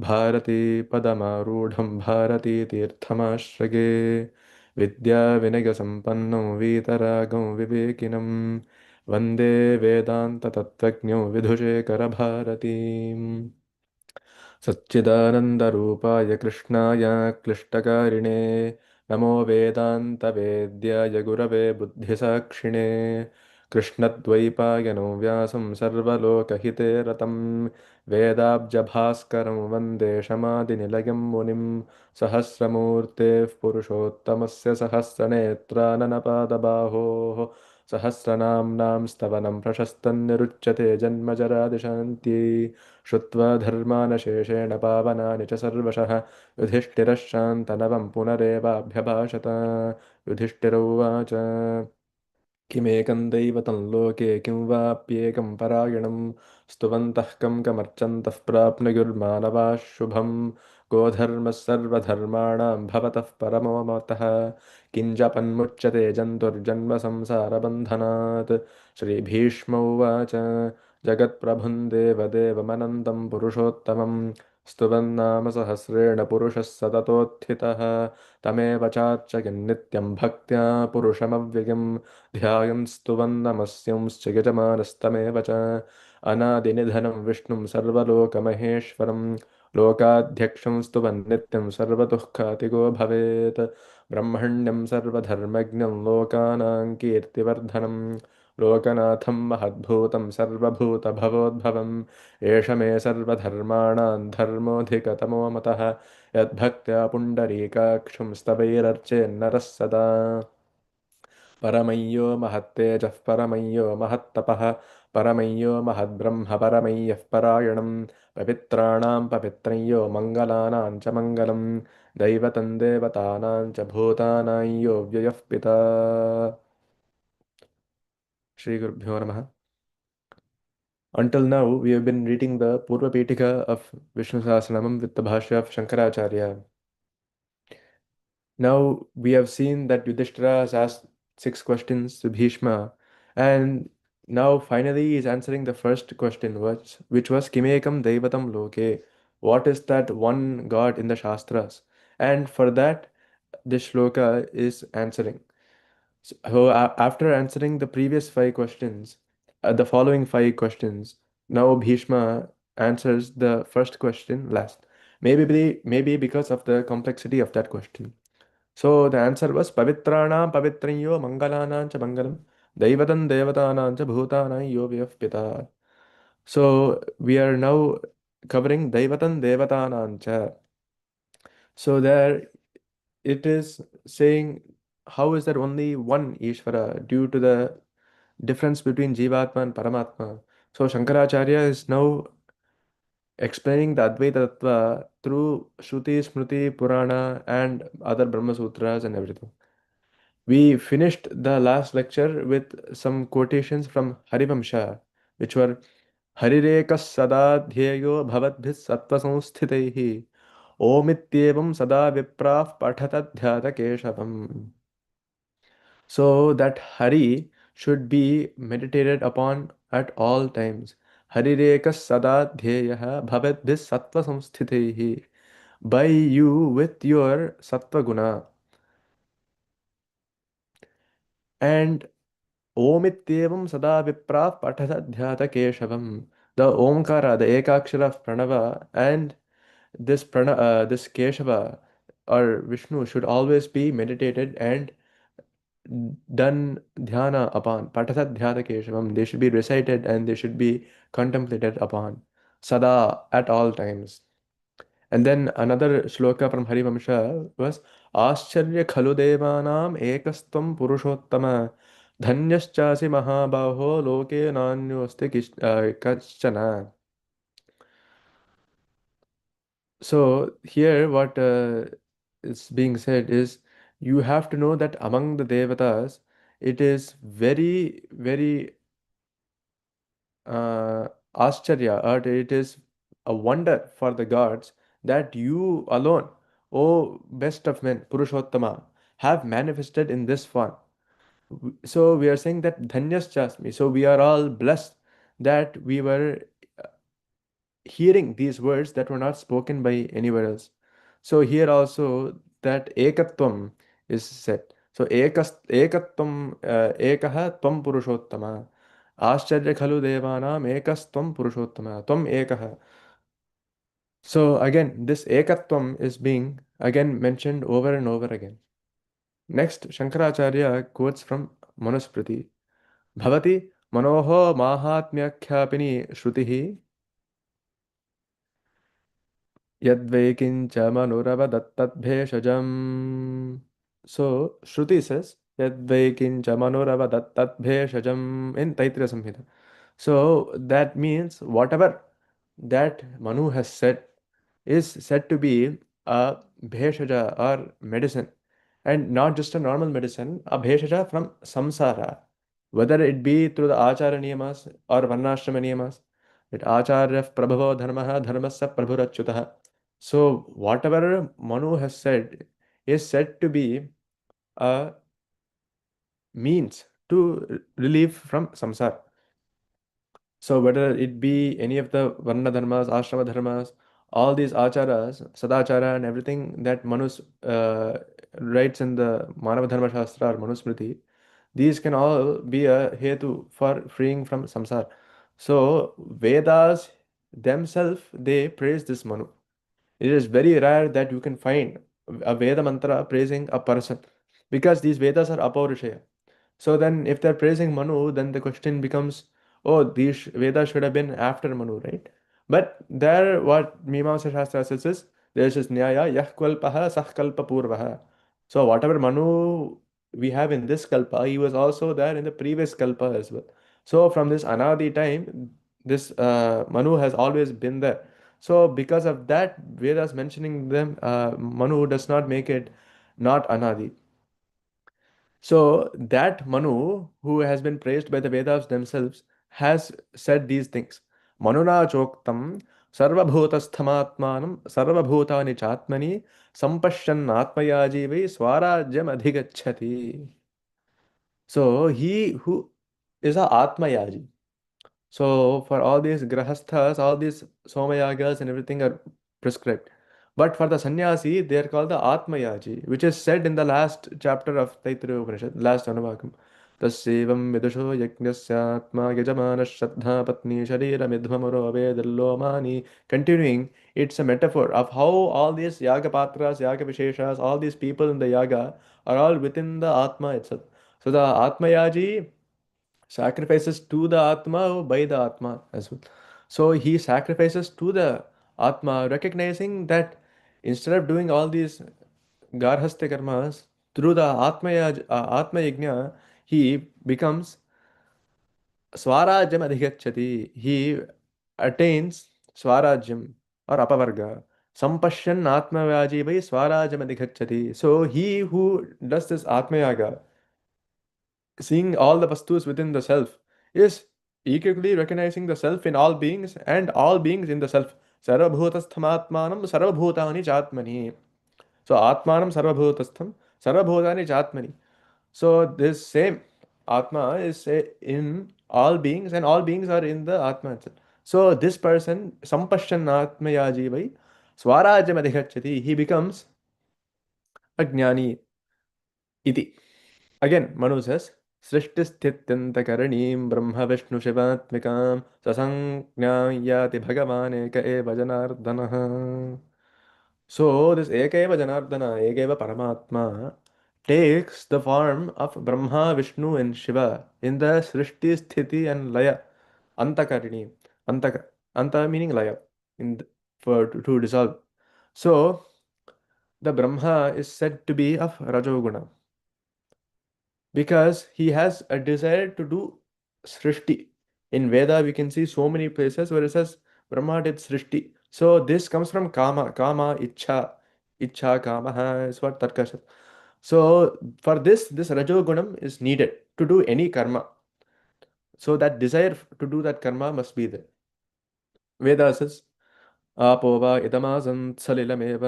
भारती पदमारूढं भारती तीर्थमाश्रये विद्याविनयसम्पन्नं वीतरागं विवेकिनं वन्दे वेदान्ततत्त्वज्ञं विधुशेखरभारतीम् सच्चिदानन्दरूपाय कृष्णाय क्लिष्टकारिणे नमो वेदान्तवेद्याय गुरवे बुद्धिसाक्षिणे कृष्णद्वैपायनो व्यासं सर्वलोकहिते रतं वेदाब्जभास्करं वन्दे शमादिनिलयं मुनिं सहस्रमूर्तेः पुरुषोत्तमस्य सहस्रनेत्राननपादबाहोः सहस्रनाम्नां स्तवनं प्रशस्तन्निरुच्यते जन्मजरादिशान्त्यै श्रुत्वा धर्मानशेषेण पावनानि च सर्वशः युधिष्ठिरः शान्तनवं पुनरेवाभ्यभाषत युधिष्ठिर उवाच किमेकं दैवतं लोके किं वाप्येकं परायणं स्तुवन्तः कं कमर्चन्तः प्राप्नुयुर्मानवाः शुभं गोधर्मः सर्वधर्माणां भवतः परमो मतः किञ्जपन्मुच्यते जन्तुर्जन्मसंसारबन्धनात् श्रीभीष्म उवाच जगत्प्रभुं देवदेवमनन्तं पुरुषोत्तमं स्तुवन्नाम सहस्रेण पुरुषः सततोत्थितः तमेव चार्चयन्नित्यं भक्त्या पुरुषमव्ययम् ध्यायन्स्तुवन्नमस्यंश्च यजमानस्तमेव च अनादिनिधनं विष्णुं सर्वलोकमहेश्वरं लोकाध्यक्षं स्तुवन्नित्यं सर्वदुःखातिगो भवेत् ब्रह्मण्यं सर्वधर्मज्ञं लोकानां कीर्तिवर्धनं लोकनाथं महद्भूतं सर्वभूतभवोद्भवम् एष मे सर्वधर्माणां धर्मोऽधिकतमो मतः यद्भक्त्या पुण्डरीकाक्षं स्तवैरर्चेन्नरः सदा परमय्यो महत्तेजः परमय्यो महत्तपः परमय्यो महद्ब्रह्म परमय्यः परायणं पवित्राणां पवित्रय्यो मङ्गलानां च मङ्गलं दैवतं देवतानां च भूतानां यो व्ययः पिता श्रीगुरुभ्यो नमः. Until now, we have been reading the Purva Pitika of Vishnu Sahasranamam with the Bhashya of Shankaracharya. Now we have seen that Yudhishthira has asked 6 questions to Bhishma, and now finally he is answering the first question, which was Kimekam Daivatam Loke. What is that one God in the Shastras? And for that, this shloka is answering. So after answering the previous 5 questions, the following 5 questions, now Bhishma answers the first question last. Maybe because of the complexity of that question. So the answer was Pavitranam Pavitranyo Mangalanam cha Mangalam Daivatam Devatanam cha Bhutanam yo vyaf pita. So we are now covering Daivatam Devatanam cha. So there it is saying how is there only one Ishvara due to the difference between Jivatma and Paramatma. So Shankaracharya is now explaining the Advaita Tattva through Shruti, Smriti, Purana and other Brahma Sutras and everything. We finished the last lecture with some quotations from Harivamsha, which were Harirekas sada dhyeyo bhavatbhis sattva samsthitaihi omityevam sada vipraf pathatadhyata keshavam. So that Hari should be meditated upon at all times. Harirekas sada dhyeyaha bhavatbhis sattva samsthitaihi. By you with your sattva guna. And Omityevam sada vipraf pathatadhyata keshavam. The Omkara, the Ekakshara of Pranava, and this Keshava or Vishnu should always be meditated and done dhyana upon. Pathatadhyata Keshavam. They should be recited and they should be contemplated upon. Sada at all times. And then another shloka from Harivamsha was Ascharya khalu devanam ekastvam purushottama dhanyashchasi mahabaho loke nanyosti kachana. So here what is being said is you have to know that among the devatas it is very Ascharya, or it is a wonder for the gods that you alone, O best of men, Purushottama, have manifested in this form. So we are saying that Dhanyas Chasmi. So we are all blessed that we were hearing these words that were not spoken by anywhere else. So here also that ekatvam is said. So ekatvam ekaha tvam purushottama. Ascharya khalu devanam ekastvam purushottama. Tvam ekaha. So again, this ekatvam is being again mentioned over and over again. Next, Shankaracharya quotes from Manusmriti. Bhavati manoho mahatmyakhyapini shrutihi yadvai kincha manuravadattatbheshajam. So, Shruti says, yadvai kincha manuravadattatbheshajam in Taittiriya Samhita. So, that means whatever that Manu has said is said to be a bheshaja or medicine, and not just a normal medicine, a bheshaja from samsara, whether it be through the achara niyamas or varnashrama niyamas, that acharya prabhavo dharmaha dharmasya prabhurachyutah. So whatever Manu has said is said to be a means to relieve from samsara. So whether it be any of the Varna dharmas, Ashrama dharmas, all these acharas, Sadachara and everything that Manus writes in the Manava Dharma Shastra or Manusmriti, these can all be a hetu for freeing from samsara. So Vedas themselves, they praise this Manu. It is very rare that you can find a Veda mantra praising a person, because these Vedas are apaurishaya. So then, if they're praising Manu, then the question becomes, oh, these Vedas should have been after Manu, right? But there, what Mimamsa Shastra says is, there's this Nyaya, Yah Kalpaha, Sah Kalpa Purvaha. So whatever Manu we have in this Kalpa, he was also there in the previous Kalpa as well. So from this Anadi time, this Manu has always been there. So because of that, Vedas mentioning them, Manu does not make it not Anadi. So that Manu, who has been praised by the Vedas themselves, has said these things. Manuna choktam sarvabhutasthamatmanam sarvabhutani chatmani sampashyan atmayajivai swarajyam adhigacchati. So he who is a atmayaji. So for all these grahasthas, all these somayagas and everything are prescribed. But for the sannyasi, they are called the atmayaji, which is said in the last chapter of Taittiriya Upanishad, last Anuvakam. Tasyevam vidusho yajnasya atma yajamana shraddha patni sharira midhvamuro vedallomani. Continuing, it's a metaphor of how all these yaga patras, yaga visheshas, all these people in the yaga are all within the atma itself. So the atmayaji sacrifices to the Atma by the Atma as well. So he sacrifices to the Atma, recognizing that instead of doing all these Garhastha karmas, through the Atma Yajna, he becomes Swarajyam Adhigacchati. He attains Swarajyam or Apavarga. Sampashyan Atma Vyaji by Swarajyam Adhigacchati. So he who does this Atma Yaga, seeing all the vastus within the self, is equally recognizing the self in all beings and all beings in the self. Sarvabhutasthamaatmanam sarvabhutani chatmani. So atmanam sarvabhutastham sarvabhutani chatmani. So this same Atma is in all beings, and all beings are in the Atma itself. So this person, sampashyan atmayaji vai swarajyam adhigacchati, he becomes a jnani iti. Again, Manu says, सृष्टिस्थित्यन्तकरणीं ब्रह्मविष्णुशिवात्मिकां ससंज्ञां याति भगवान् एक एव जनार्दनः. So this Eka eva Janardana, Eka eva Paramatma, takes the form of Brahma, Vishnu and Shiva in the Srishti, Sthiti and Laya, Antakarini, Antaka, Anta meaning Laya, for to dissolve. So the Brahma is said to be of Rajoguna, because he has a desire to do Srishti. In Veda, we can see so many places where it says Brahma did Srishti. So this comes from Kama, Kama, Ichha, Kama is what Tarka says. So for this Rajogunam is needed to do any karma. So that desire to do that karma must be there. Veda says, आपो वा इदमासन् सलिलमेव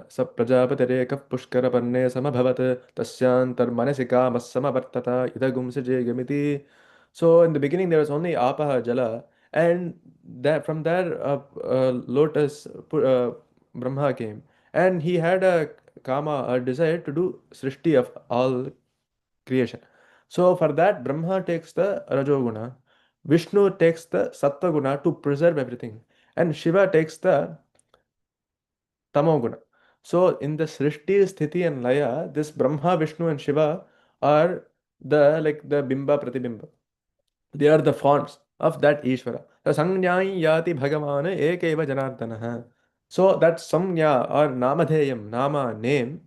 स प्रजापतिरेकः पुष्करपर्णे समभवत् तस्यान्तर्मनसि कामः समवर्तत idagum सृजेयमिति. So in the beginning there was only apaha, jala, And that from there, lotus Brahma came, and he had a kama, a desire to do srishti of all creation. So for that, Brahma takes the Rajoguna, Vishnu takes the Sattva to preserve everything, and Shiva takes the Tamoguna. So in the Srishti, Sthiti, and Laya, this Brahma, Vishnu, and Shiva are the like the Bimba Pratibimba. They are the fonts of that Ishvara. The Sangyai Yati Bhagavana Ekeva Janardana. So that Samnya or Namadheyam, Nama, name,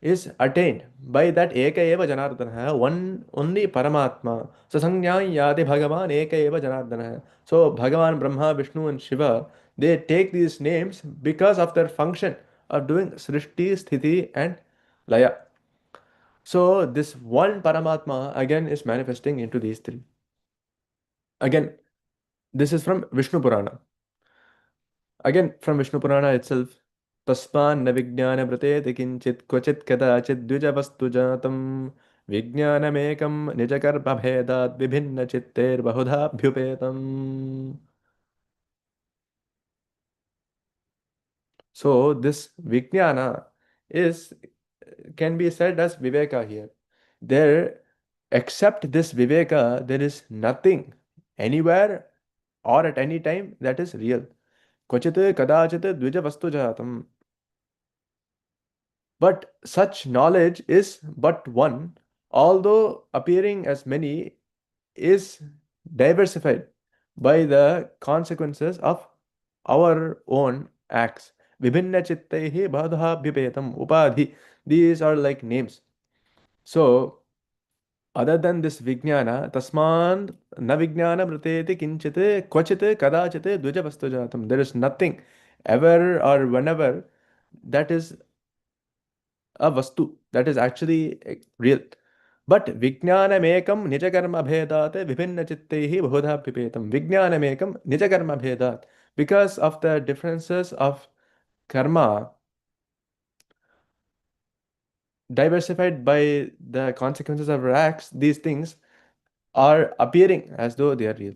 is attained by that Eka Eva Janardana, one only Paramatma. So Sangyai Yati Bhagavan Eka Eva Janardana. So Bhagavan, Brahma, Vishnu, and Shiva, they take these names because of their function of doing Srishti, Sthiti, and Laya. So this one Paramatma again is manifesting into these three. Again, this is from Vishnu Purana. Again, from Vishnu Purana itself. Tasman na vijnana vrateti kinchit kvachit kadachit dvijavastu jatam vijnanamekam nijakarpa bhedat vibhinna chitter bahudha bhyupetam. So this vijnana is can be said as viveka here. There, except this viveka, there is nothing anywhere or at any time that is real. Kvachit kadachit dvijavastu jatam. But such knowledge is but one, although appearing as many, is diversified by the consequences of our own acts. Vibhinna chittaihi badhabhyapetam upadhi. These are like names. So, other than this vijnana, tasman na vijnana mriteti kinchite kvachite kadachite dvijavastu jatam. There is nothing ever or whenever that is a vastu, that is actually real. But vijnanamekam nijakarma bhedat vibhinna chittaihi bahudha pipetam. Vijnanamekam nijakarma bhedat. Because of the differences of karma diversified by the consequences of our acts, these things are appearing as though they are real.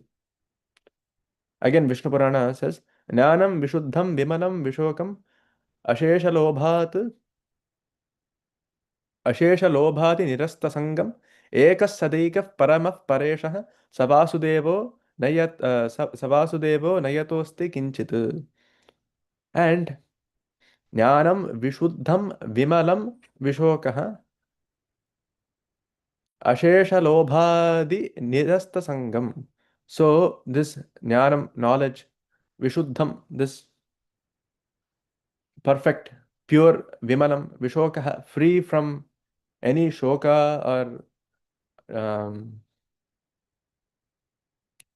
Again, Vishnu Purana says, Jnanam vishuddham vimalam vishokam asheshalobhat अशेषलोभाति निरस्तसङ्गम् एकः सदैकः परमः परेशः सवासुदेवो नयतोऽस्ति किञ्चित्. And ज्ञानं विशुद्धं विमलं विशोकः अशेषलोभादि निरस्तसङ्गम्. So this jnanam, knowledge, vishuddham, this perfect, pure, vimalam, vishokah, free from any shoka or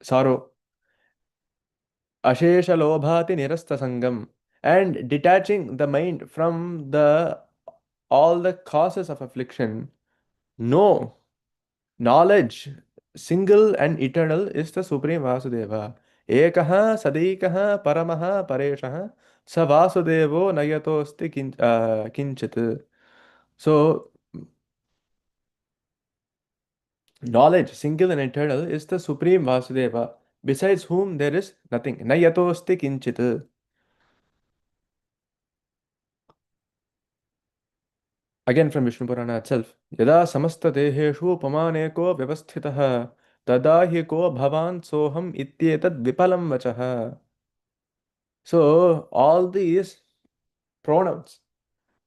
sorrow, ashesha lobhati nirasta sangam, and detaching the mind from the all the causes of affliction. No, knowledge, single and eternal, is the Supreme Vasudeva. Ekaha sadikaha paramaha pareshah sa Vasudevo nayatosti kinchit. So knowledge, single and eternal, is the Supreme Vasudeva, besides whom there is nothing. Nayatosti kinchit. Again from Vishnu Purana itself. Yada samasta deheshu pamaneko vyavasthitah tada hi ko bhavan soham ityetad vipalam vachah. So all these pronouns,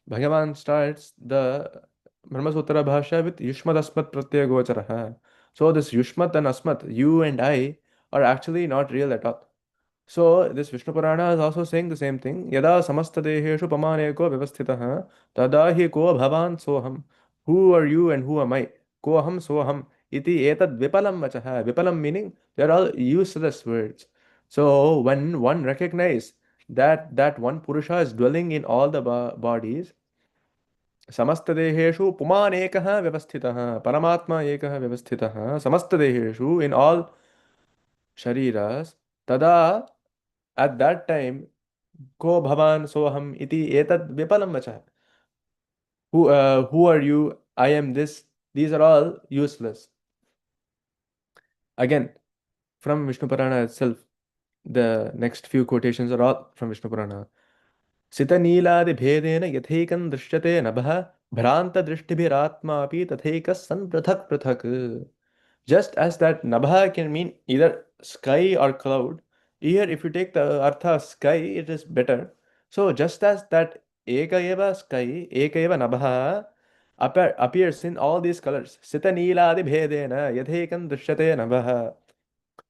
Bhagavan starts the Brahma Sutra Bhasha with Yushmat Asmat Pratyaya Gocharaha. So this Yushmat and Asmat, you and I, are actually not real at all. So this Vishnu Purana is also saying the same thing. Yada samasta deheshu pamaneko vyavasthitah tada hi ko bhavan soham. Who are you and who am I? Ko aham soham iti etad vipalam vachaha. Vipalam meaning they are all useless words. So when one recognizes that one Purusha is dwelling in all the bodies, समस्तदेहेषु पुमान् एकः व्यवस्थितः परमात्मा एकः व्यवस्थितः समस्तदेहेषु in all shariras tada, at that time ko bhavan soham iti etad vipalam vachah. Who are you? I am this. These are all useless. Again from Vishnu Purana itself. The next few quotations are all from Vishnu Purana. Sita Neeladi Bhedena Yathekam Drishyate Nabha Bhranta Drishtibhiratmapi Tatheka San Prathak Prathak. Just as that Nabha can mean either sky or cloud, here if you take the Artha sky, it is better. So just as that Eka Eva sky, Eka Eva Nabha appears in all these colors. Sita Neeladi Bhedena Yathekam Drishyate Nabha.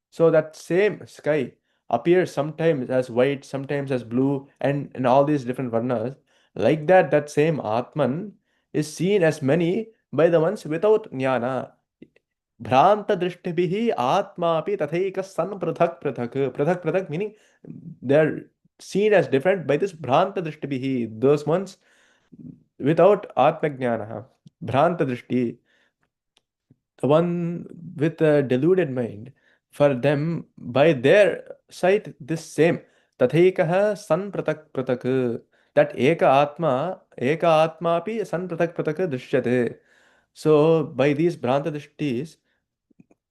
So that same sky appears sometimes as white, sometimes as blue, and in all these different varnas. Like that, that same Atman is seen as many by the ones without jnana. Bhranta drishtibhihi atmapi tathaika san prathak prathak. Prathak prathak meaning they're seen as different by this bhranta drishtibhihi. Those ones without atma jnana. Bhranta drishti. The one with a deluded mind, for them, by their sight, this same. Tathaikaha san pratak pratak. That eka atma api san pratak pratak drishyate. So, by these Bhranta Drishtis,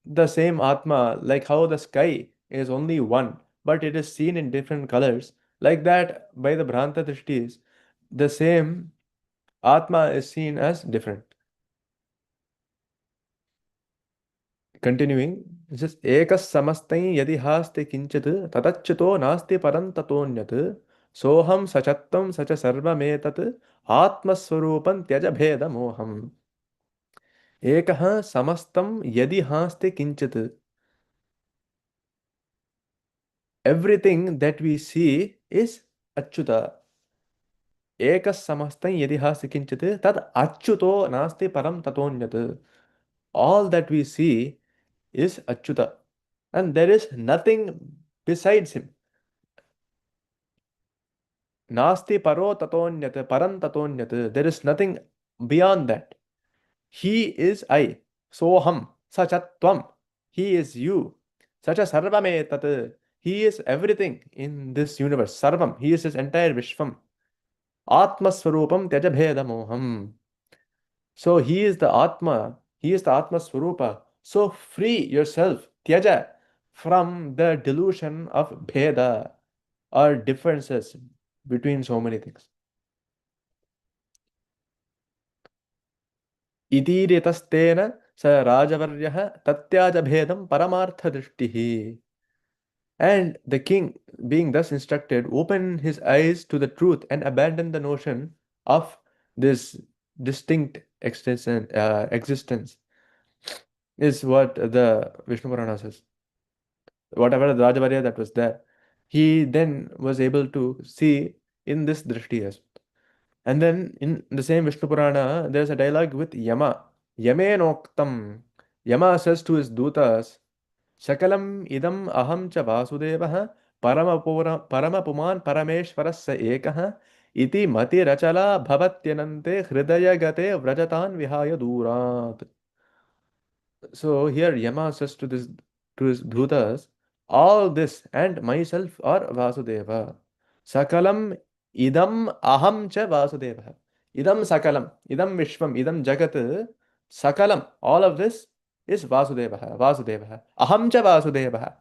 the same Atma, like how the sky is only one, but it is seen in different colors, like that, by the Bhranta Drishtis, the same Atma is seen as different. Continuing, this is ekas samastai yadi haste kinchit tatachyuto nasti param tatonyat soham sachattam sacha sarvametat atmaswarupam tyaja bheda moham. Ekah samastam yadi haste kinchit. Everything that we see is achyuta. Ekas samastam yadi haste kinchit tad achyuto nasti param tatonyat. All that we see is achyuta. And there is nothing besides him. Nasti paro tatonyat, param tatonyat. There is nothing beyond that. He is I. Soham. Sachatvam. He is you. Sacha sarvame tat. He is everything in this universe. Sarvam. He is his entire Vishwam. Atmaswarupam tyaja bheda moham. So he is the Atma. He is the Atma Swarupa. So free yourself, tyaja, from the delusion of bheda or differences between so many things. Itiritastena sa rajavaryaha tatyaja bhedam paramartha drishtihi. And the king, being thus instructed, opened his eyes to the truth and abandoned the notion of this distinct existence, is what the Vishnu Purana says. Whatever the Rajavarya that was there, he then was able to see in this drishti as well. And then in the same Vishnu Purana, there's a dialogue with Yama. Yamenoktam. Yama says to his dutas, Shakalam idam aham cha vasudevah paramapuman parameshwarasya ekah iti mati rachala bhavatyanante hridayagate vrajatan vihaya durat. So here Yama says to his dhutas, all this and myself are Vasudeva. Sakalam idam aham cha Vasudeva. Idam sakalam, idam vishwam, idam jagat, sakalam, all of this is Vasudeva. Vasudeva. Aham cha Vasudeva.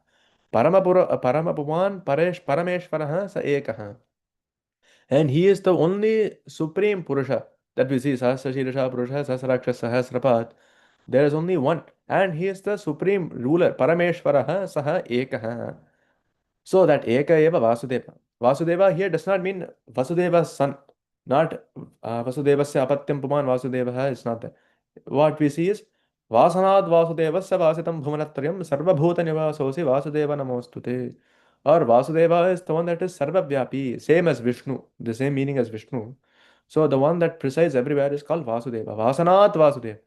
Paramapuman parameshwarah sa ekah. And he is the only supreme Purusha that we see. Sahasrashirsha Purusha, Sahasraksha, Sahasrapat. There is only one. And he is the supreme ruler. Parameshwaraha Saha Ekaha. So that Eka Eva Vasudeva. Vasudeva here does not mean Vasudeva's son. Not Vasudevasya Apatyam Puman Vasudeva. It's not that. What we see is Vasanad Vasudevasya Vasitam Bhumanatrayam Sarvabhuta Nivasosi Vasudeva Namostute. Or Vasudeva is the one that is Sarvavyapi, same as Vishnu, the same meaning as Vishnu. So the one that presides everywhere is called Vasudeva. Vasanat Vasudeva.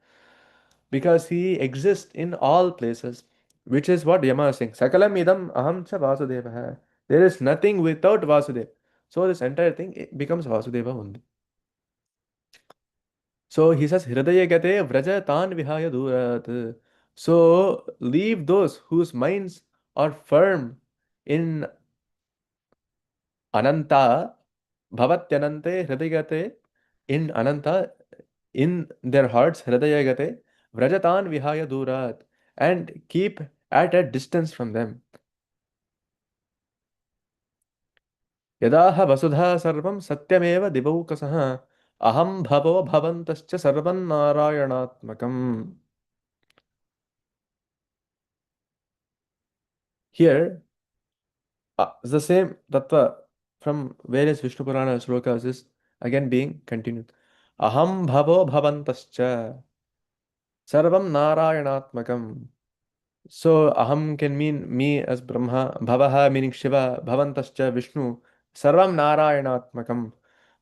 Because he exists in all places, which is what Yama is saying. Sakalam idam aham cha Vasudeva. There is nothing without Vasudeva. So this entire thing it becomes Vasudeva only. So he says, Hridaya gate vraja tan vihaya durat. So leave those whose minds are firm in Ananta, Bhavatyanante, Hridayagate, in Ananta, in their hearts, Hridayagate, Vrajatan Vihaya Durat, and keep at a distance from them. यदाह वसुधा सर्वं सत्यमेव दिवौकसः अहं भवो भवन्तश्च सर्वं नारायणात्मकम्. Here, the same tattva from various Vishnu Purana slokas is again being continued. Aham bhavo bhavantascha sarvam narayanatmakam. So aham can mean me as Brahma, bhavaha meaning Shiva, bhavantascha Vishnu, sarvam narayanatmakam.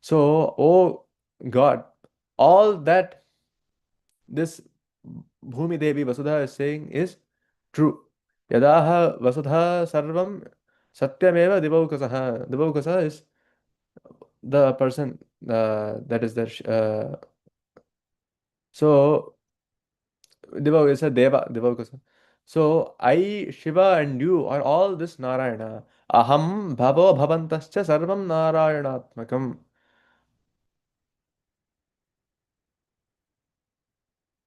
So, oh God, all that this Bhumi Devi Vasudha is saying is true. Yadaha Vasudha Sarvam Satyameva Divaukasa. Divaukasa is the person that is there. So Divaukasa is a Deva, Divaukasa. So I, Shiva, and you are all this Narayana. Aham Bhavo Bhavantascha Sarvam Narayanatmakam.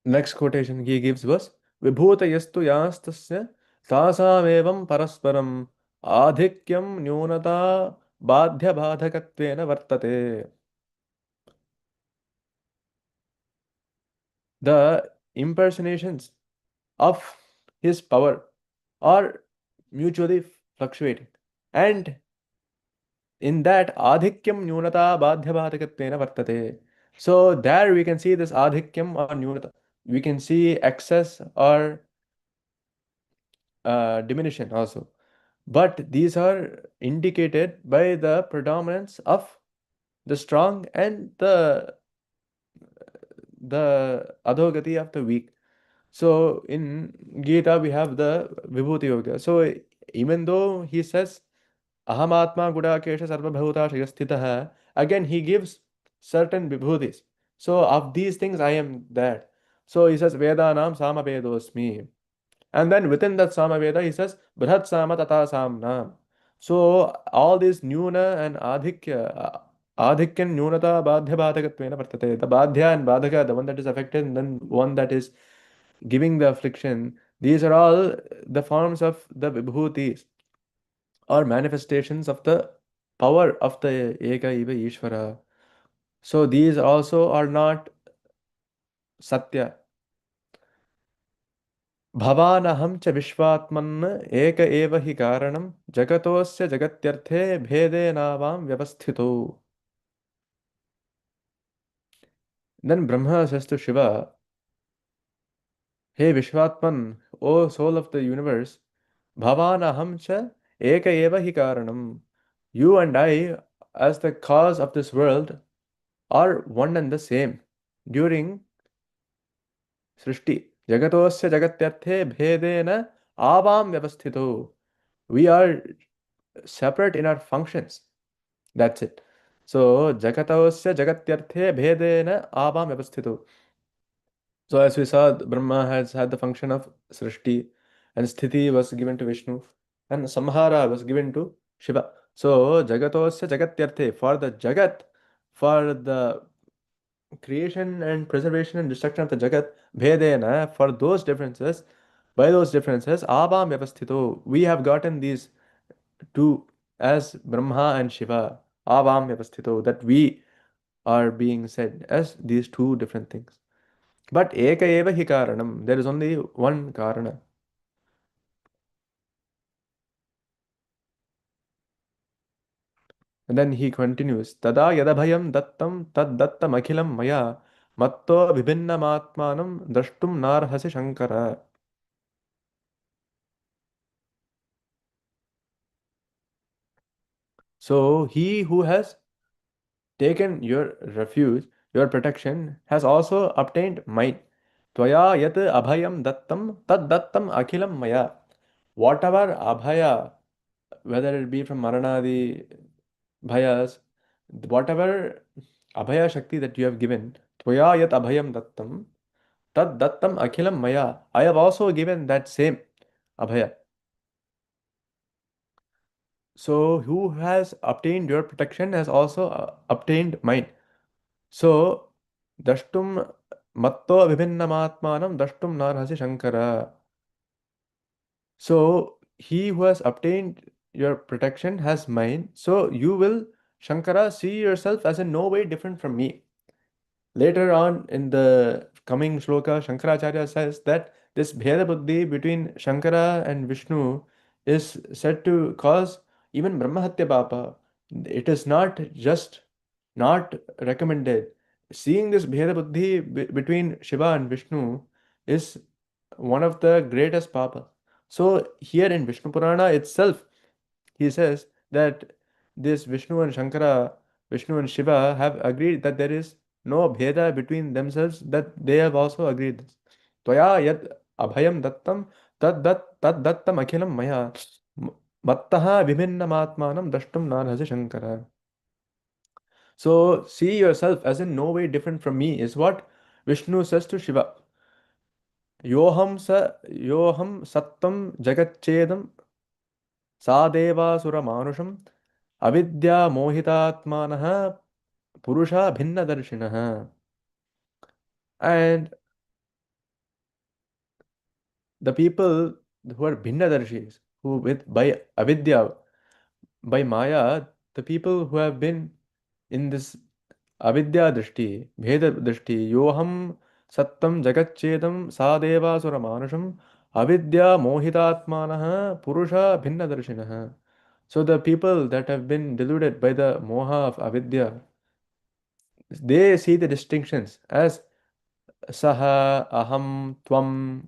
Next quotation he gives was Vibhutayastu yastasya tasamevam parasparam adhikyam nyunata badhya badhakatvena vartate. The impersonations of his power are mutually fluctuating. And in that adhikyam nyunata badhya badhakatvena vartate. So there we can see this adhikyam or nyunata. We can see excess or diminution also. But these are indicated by the predominance of the strong and the adhogati of the weak. So in Gita we have the Vibhuti Yoga. So even though he says Ahamatma Gudakesha Sarvabhuta Shayasthitaha, again he gives certain vibhutis. So of these things I am that. So he says Vedanam Samavedosmi. And then within that Samaveda, he says, Brihat Sama Tata Samna. So all these Nyuna and Adhikyan Nyunata Badhya Badhakatvena Vartate. The Badhya and Badhaka, the one that is affected, and then one that is giving the affliction. These are all the forms of the Vibhutis or manifestations of the power of the Eka Iva Ishvara. So these also are not Satya. भवानहं च विश्वात्मन् एक एव हि कारणं जगतोऽस्य जगत्यर्थे भेदेनावां व्यवस्थितो. Then Brahma says to Shiva, Hey Vishwatman, O soul of the universe, Bhavanaham cha eka eva hi karanam. You and I, as the cause of this world, are one and the same during Srishti. Jagatosya jagatyarthe bhedena avam vyavasthito. We are separate in our functions. That's it. So, Jagatavasya Jagatyarthe Bhedena Abam Vyavasthito. So, as we saw, Brahma has had the function of Srishti, and Sthiti was given to Vishnu, and Samhara was given to Shiva. So, Jagatavasya Jagatyarthe, for the Jagat, for the creation and preservation and destruction of the Jagat, Bhedena, for those differences, by those differences, Abam Vyavasthito, we have gotten these two as Brahma and Shiva, Avam Vyavasthito, that we are being said as these two different things. But Eka Eva Hi Karanam, there is only one Karana. And then he continues, Tada Yadabhayam Dattam Tad Dattam Akhilam Maya Matto Vibhinnamatmanam Drashtum Narhasi Shankara. So he who has taken your refuge, your protection, has also obtained mine. Tvaya yat abhayam dattam tad dattam akhilam maya. Whatever abhaya, whether it be from Maranadi bhayas, whatever abhaya shakti that you have given, Tvaya yat abhayam dattam tad dattam akhilam maya. I have also given that same abhaya. So who has obtained your protection has also obtained mine. So, Dashtum Matto Vibhinnamatmanam Dashtum Narhasi Shankara. So, he who has obtained your protection as mine. So you will, Shankara, see yourself as in no way different from me. Later on in the coming shloka, Shankaracharya says that this Bheda Buddhi between Shankara and Vishnu is said to cause even Brahmahatya Papa. It is not just not recommended. Seeing this Bheda Buddhi between Shiva and Vishnu is one of the greatest Papa. So here in Vishnu Purana itself, he says that this Vishnu and Shankara, Vishnu and Shiva have agreed that there is no bheda between themselves, that they have also agreed this. Tvaya yad abhayam dattam tad dattam akhilam maya mattaha vibhinnamatmanam dashtum narhasi Shankara. So see yourself as in no way different from me is what Vishnu says to Shiva. Yoham sattam jagatchedam सादेवासुरमानुषम् अविद्या मोहितात्मानः पुरुषा भिन्नदर्शिनः. And the people who are भिन्नदर्shis, who with by avidya, by maya, the people who have been in this avidya drishti, bheda drishti, yoham sattam jagatchedam sadevasuramanusham avidya mohitatmanah purusha भिन्नदर्शिनः. So the people that have been deluded by the moha of avidya, they see the distinctions as saha, aham, tvam,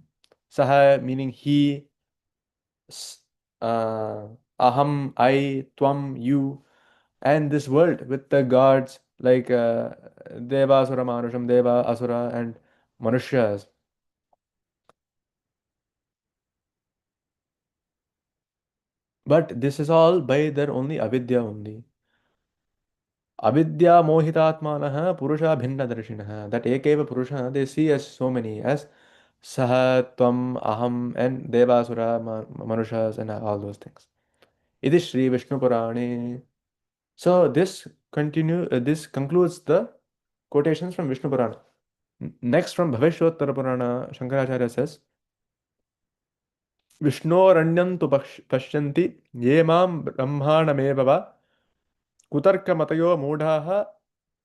saha meaning he, aham, I, tvam, you, and this world with the gods like Deva, Asura, Manusham, Deva, Asura, and Manushas. But this is all by their only avidya only. Avidya mohitatmanah purusha bhinna darshinah. That ekeva purusha they see as so many, as saha, tvam, aham, and devasura, manushas, and all those things. It is Sri Vishnu Purane. So this concludes the quotations from Vishnu Purana. Next from Bhavishyottara Purana, Shankaracharya says, Vishnoranyam tu pashyanti ye mam brahmanameva va kutarka matayo mudhaha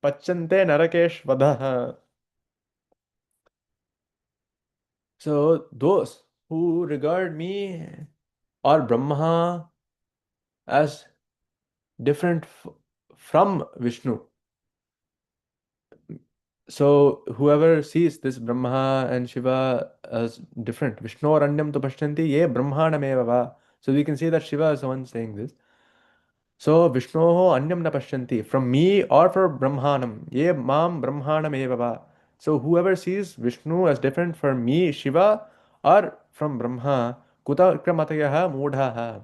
pachante narakeshvadaha. So those who regard me or Brahma as different from Vishnu. So whoever sees this Brahma and Shiva as different, Vishnu Aranyam tu pashyanti ye brahmanameva va. So we can see that Shiva is the one saying this. So Vishnu anyam na pashyanti, from me or for Brahmanam, ye mam brahmanameva va. So whoever sees Vishnu as different from me, Shiva, or from Brahma, kuta kramatayaha mudhaha.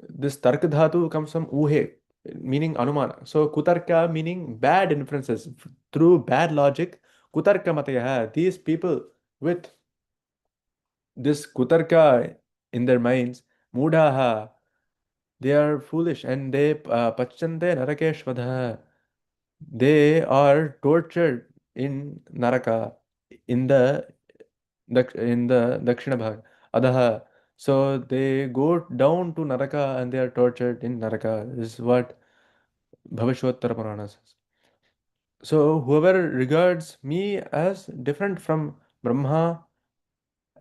This tarka dhatu comes from uhe, meaning anumana. So kutarka meaning bad inferences through bad logic. Kutarka matayaha. These people with this kutarka in their minds, mudhaha, they are foolish and they pachante narakeshvadha. They are tortured in naraka, in the dakshina bhag adaha. So they go down to naraka and they are tortured in naraka. This is what Bhavishyottara Purana says. So whoever regards me as different from Brahma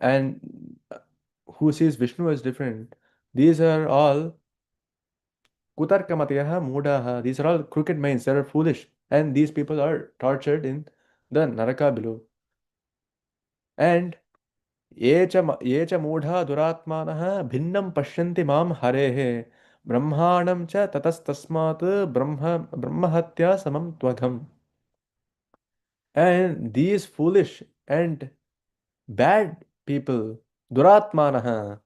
and who sees Vishnu as different, these are all kutarkamatayaha mudaha. These are all crooked minds. They are foolish, and these people are tortured in the naraka below. And ये च मूढ़ा दुरात्मानः भिन्नं पश्यन्ति मां हरेः ब्रह्माणं च ततस्तस्मात् ब्रह्महत्या समं त्वघम्. And these foolish and bad people, duratmanah,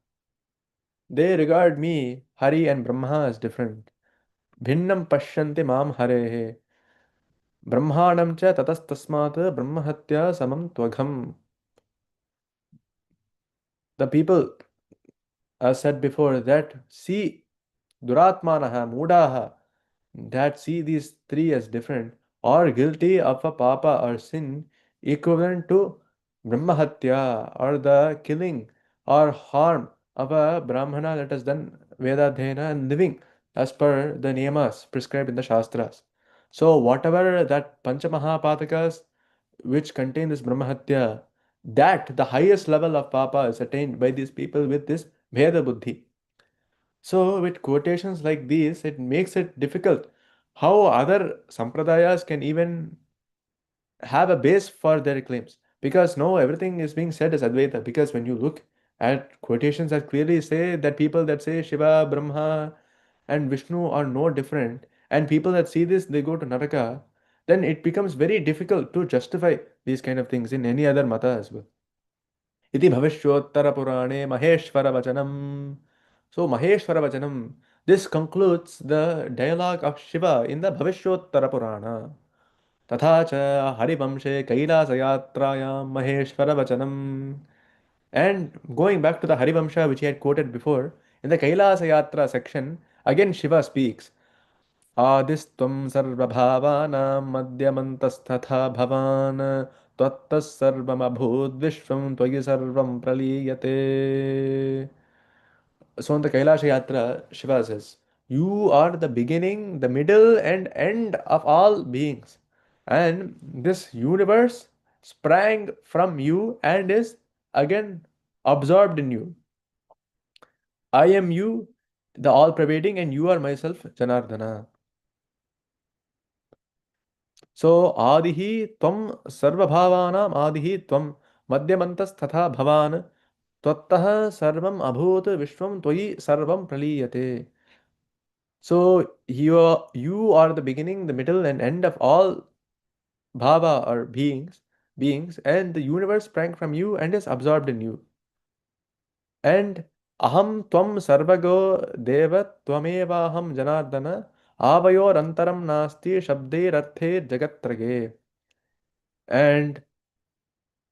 they regard me, Hari and Brahma, as different. Bhinnam pashyanti mam harehe. Brahmanam cha tatastasmat brahmahatya samam tvagham. The people, as said before, that see duratmanaha, mudaha, that see these three as different, are guilty of a papa or sin equivalent to brahmahatya, or the killing or harm of a Brahmana that has done Vedadhyayana and living as per the niyamas prescribed in the Shastras. So, whatever that Panchamahapatas which contain this Brahmahatya, that the highest level of Papa is attained by these people with this Veda Buddhi. So, with quotations like these, it makes it difficult how other sampradayas can even have a base for their claims. Because no, everything is being said as Advaita. Because when you look at quotations that clearly say that people that say Shiva, Brahma, and Vishnu are no different, and people that see this, they go to Naraka, then it becomes very difficult to justify these kind of things in any other mata as well. Iti Bhavishyottara Purane Maheshwara Vachanam. So Maheshwara Vachanam, this concludes the dialogue of Shiva in the Bhavishyottara Purana. तथा च हरिवंशे कैलासयात्रायां महेश्वरवचनम्. And going back to the Harivamsha which he had quoted before, in the Kailasa Yatra section, again Shiva speaks. Adistvam sarvabhavanam madhyamantasthatha bhavan tvattas sarvam abhud vishvam tvayi sarvam praliyate. So in the Kailasha Yatra, Shiva says, you are the beginning, the middle, and end of all beings. And this universe sprang from you and is again absorbed in you. I am you, the all pervading, and you are myself, Janardana. So Adihi Tvam Sarvabhavanam Adihi Tvam Madhyamantas Tatha Bhavan Tvattah Sarvam Abhut Vishwam Tvayi Sarvam Praliyate. So you are the beginning, the middle, and end of all bhava or beings, and the universe sprang from you and is absorbed in you. And aham tvam sarvago deva tvamevaham janardana avayor antaram nasti shabder arthe jagatrage. And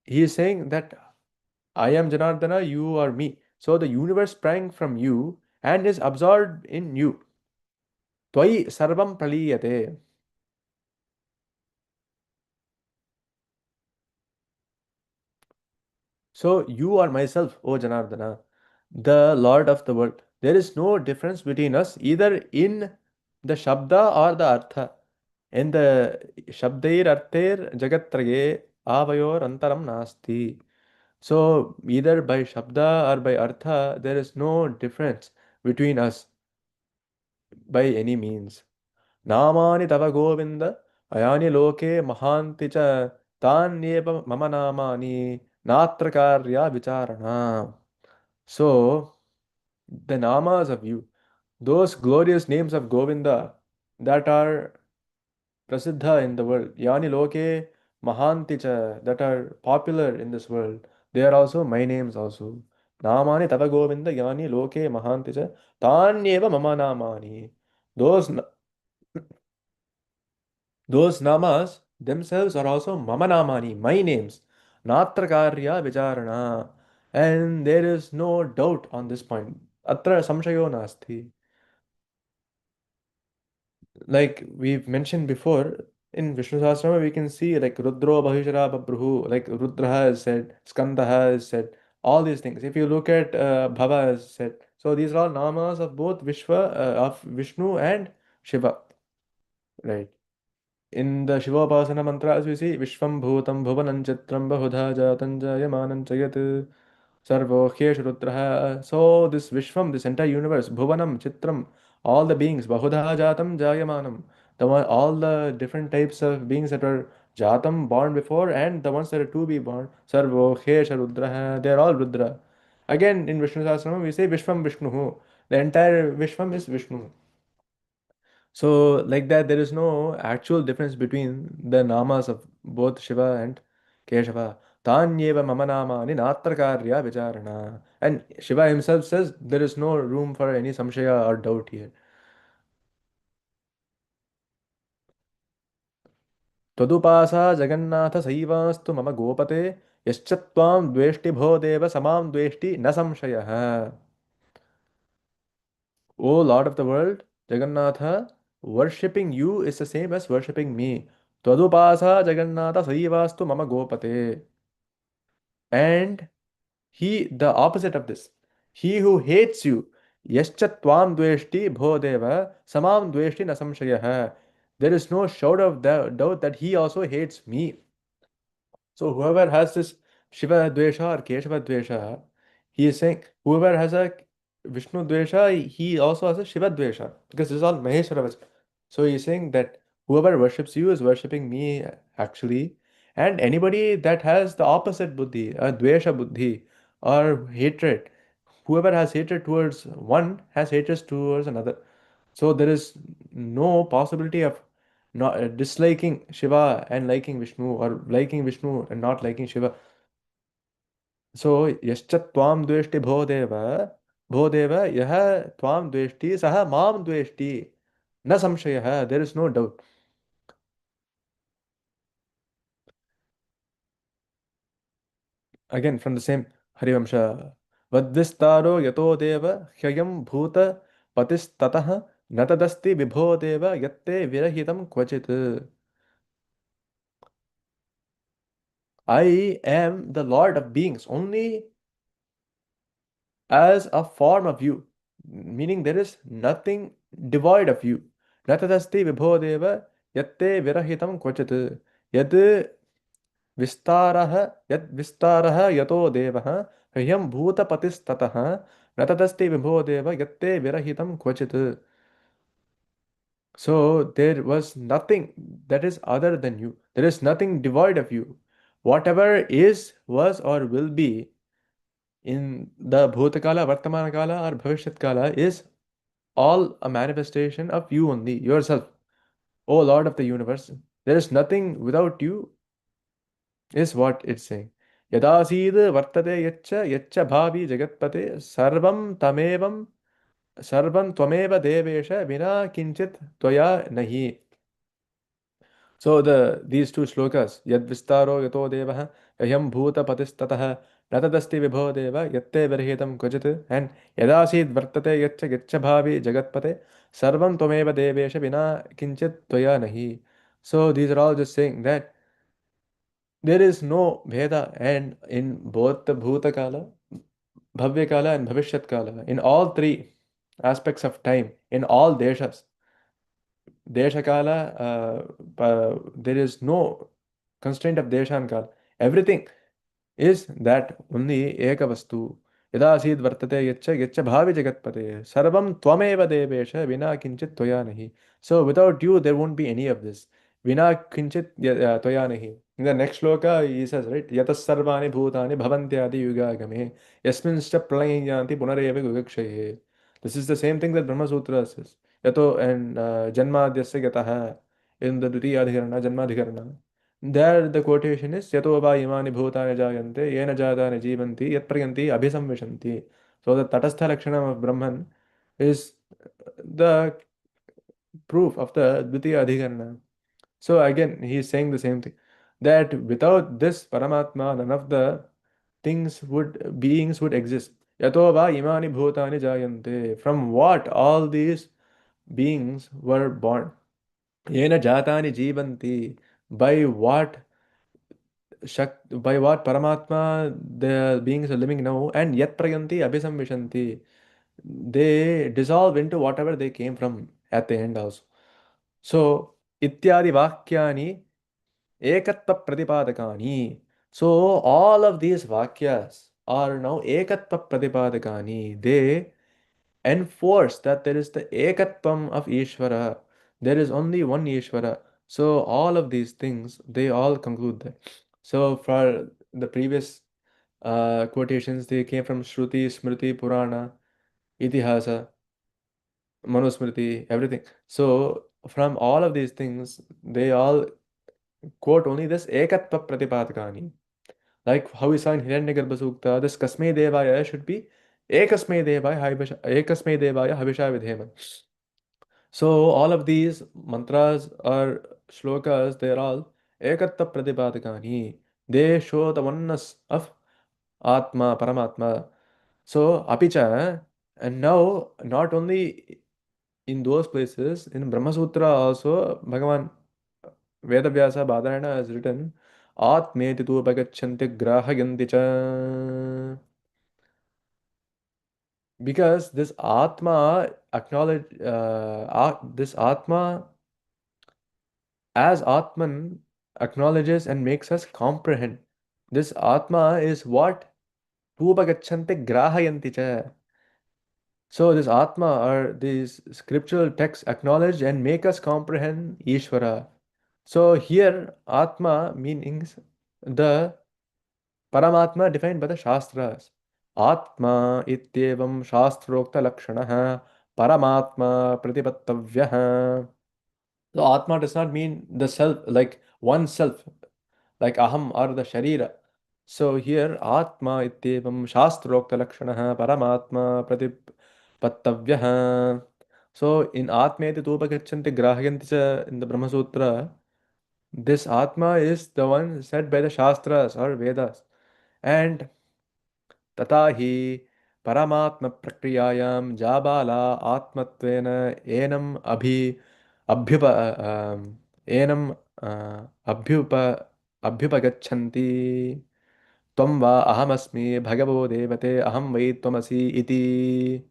he is saying that I am Janardana, you are me. So the universe sprang from you and is absorbed in you. Tvai sarvam praliyate. So you are myself, O Janardana, the Lord of the world. There is no difference between us either in the Shabda or the Artha. In the Shabdair Arther Jagatrage Avayor Antaram Nasti. So either by Shabda or by Artha, there is no difference between us by any means. Namani Tava Govinda Ayani Loke Mahanti cha Tanyeva Mama Namani Natrakarya Vicharana. So, the namas of you, those glorious names of Govinda that are prasiddha in the world, yani loke mahanticha, that are popular in this world, they are also my names also. Namani tava Govinda yani loke mahanticha tanyeva mama namani. Those those namas themselves are also mama namani, my names. Natrakarya vicharana. And there is no doubt on this point. Atra samshayo nasti. Like we've mentioned before, in Vishnu Sahasrama, we can see like Rudro Bahishara Babruhu, like Rudraha is said, Skandaha is said, all these things. If you look at Bhava is said. So these are all namas of both of Vishnu and Shiva. Right. In the Shivopasana mantras, we see Vishwam Bhutam Bhuvanam Chitram Bahudha Jatam Jayamanam Chayat Sarvokhesh Rudraha. So this Vishwam, this entire universe, Bhuvanam Chitram, all the beings, Bahudha Jatam Jayamanam, all the different types of beings that were Jatam, born before, and the ones that are to be born, Sarvokhesh Rudraha, they are all Rudra. Again, in Vishnu Sahasranam, we say Vishwam Vishnu. The entire Vishwam is Vishnu. So, like that, there is no actual difference between the namas of both Shiva and Keshava. Tanyeva mama namani natrakarya vicharana. And Shiva himself says there is no room for any samshaya or doubt here. Tadupasa Jagannatha Saivastu mama gopate yaschatvam dveshti bho deva samam dveshti na samshayah. O Lord of the world, Jagannatha, worshipping you is the same as worshipping me. Tadupasa Jagannatha Saivastu Mama Gopate. And he, the opposite of this, He who hates you, yascha tvam dveshti bhodeva samam dveshti na samshayah. There is no shadow of doubt that he also hates me. So whoever has this Shiva Dvesha or Keshava Dvesha, he is saying whoever has a Vishnu Dvesha, he also has a Shiva Dvesha because this is all Maheshwara. So he is saying that whoever worships you is worshipping me actually, and anybody that has the opposite buddhi, a Dvesha buddhi or hatred, whoever has hatred towards one has hatred towards another. So there is no possibility of not disliking Shiva and liking Vishnu, or liking Vishnu and not liking Shiva. So yascha tvam dveshti bhodeva yah tvam dveshti saha mam dveshti na samshayah. There is no doubt. Again from the same Harivamsha. Vadvistaro yato deva hyayam bhuta patistatah natadasti vibhodeva yatte virahitam kvachit. I am the Lord of beings only as a form of you, meaning there is nothing devoid of you. Natadasti vibhodeva yatte virahitam kvachit. Yad vistarah yato devah ह्यं भूतपतिस्ततः न तदस्ति विभोदेव यत्ते विरहितं क्वचित्. So there was nothing that is other than you. There is nothing devoid of you. Whatever is, was, or will be in the Bhutakala, Vartamanakala, or Bhavishyat is all a manifestation of you only, yourself, O Lord of the universe. There is nothing without you, is what it's saying. Yadasid vartate yaccha bhavi jagatpate sarvam tamevam sarvam tvameva devesha vina kinchit tvaya nahi. So these two shlokas, Yad Vistaro Yato Devah, Yam Bhuta Patistatah, Natadasti Vibho Deva, Yatte Virhitam Kvachit, and Yadasid Vartate Yatcha Getcha Bhavi Jagatpate, Sarvam Tvameva Devesha Vina Kinchit Tvaya Nahi. So these are all just saying that there is no Veda, and in both the Bhuta Kala, Bhavya Kala, and Bhavishyat Kala, in all three aspects of time, in all deshas, Deshakala, there is no constraint of Desha and Kala. Everything is that only Ekavastu. Yada Sid Vartate Yetcha Bhavi Jagatpate. Sarvam Twameva Devesha Vina Kinchit Toya Nahi. So without you, there won't be any of this. Vina Kinchit Toya Nahi. In the next shloka, he says, right? Yatas Sarvani Bhutani Bhavantyadi Yuga Game. Yasminscha Pralayanti Punareva Gugakshaye. This is the same thing that Brahma Sutra says. Yato and Janmadhyasya Gataha in the Dutiya Adhikarana, Janmadhikarana. There the quotation is Yato va imani bhutani jayante yena jatani jivanti yat prayanti abhisamvishanti. So the Tatastha Lakshanam of Brahman is the proof of the Dvitiya Adhikarana. So again, he is saying the same thing. That without this Paramatma, none of the beings would exist. Yato va imani bhutani jayante. From what all these beings were born. Yena jatani jivanti. By what by what Paramatma the beings are living now, and yat prayanti abhisamvishanti. They dissolve into whatever they came from at the end also. So, ityadi vakyani ekatva pratipadakani. So, all of these vakyas are now ekatva pratipadakani. They enforce that there is the ekatvam of Ishvara. There is only one Ishvara. So all of these things, they all conclude that. So for the previous quotations, they came from Shruti, Smriti, Purana, Itihasa, Manusmriti, everything. So from all of these things, they all quote only this ekatva pratipadakani. Like how we saw in Hiranyagarbha Sukta, this Kasme Devaya should be Ekasme Devaya Havisha Vidheman. So all of these mantras or shlokas, they're all Ekatta Pratipadakani. They show the oneness of Atma, Paramatma. So Apicha, and now not only in those places, in Brahma Sutra also, Bhagavan Vedavyasa Badarayana has written, Atmeti tu upagachanti grahayanti cha. Because this Atma this Atma as Atman acknowledges and makes us comprehend. This Atma is what Pupagachanti Grahayanti cha. So this Atma or these scriptural texts acknowledge and make us comprehend Ishvara. So here Atma meanings the Paramatma defined by the Shastras. Atma ityevam shastrokta lakshanah Paramatma pratipattavyah. So Atma does not mean the self, like oneself, like Aham or the Sharira. So here Atma ityevam shastrokta lakshanah Paramatma pratipattavyah. So in Atmeti Tupagachanti Grahyanti cha in the Brahma Sutra, this Atma is the one said by the Shastras or Vedas. And तथा हि परमात्म प्रक्रियायां जाबाला आत्मत्वेन एनम् अभ्युप एनम् अभ्युप अभ्युपगच्छन्ति त्वं वा अहमस्मि भगवो देवते अहं वै त्वमसि इति.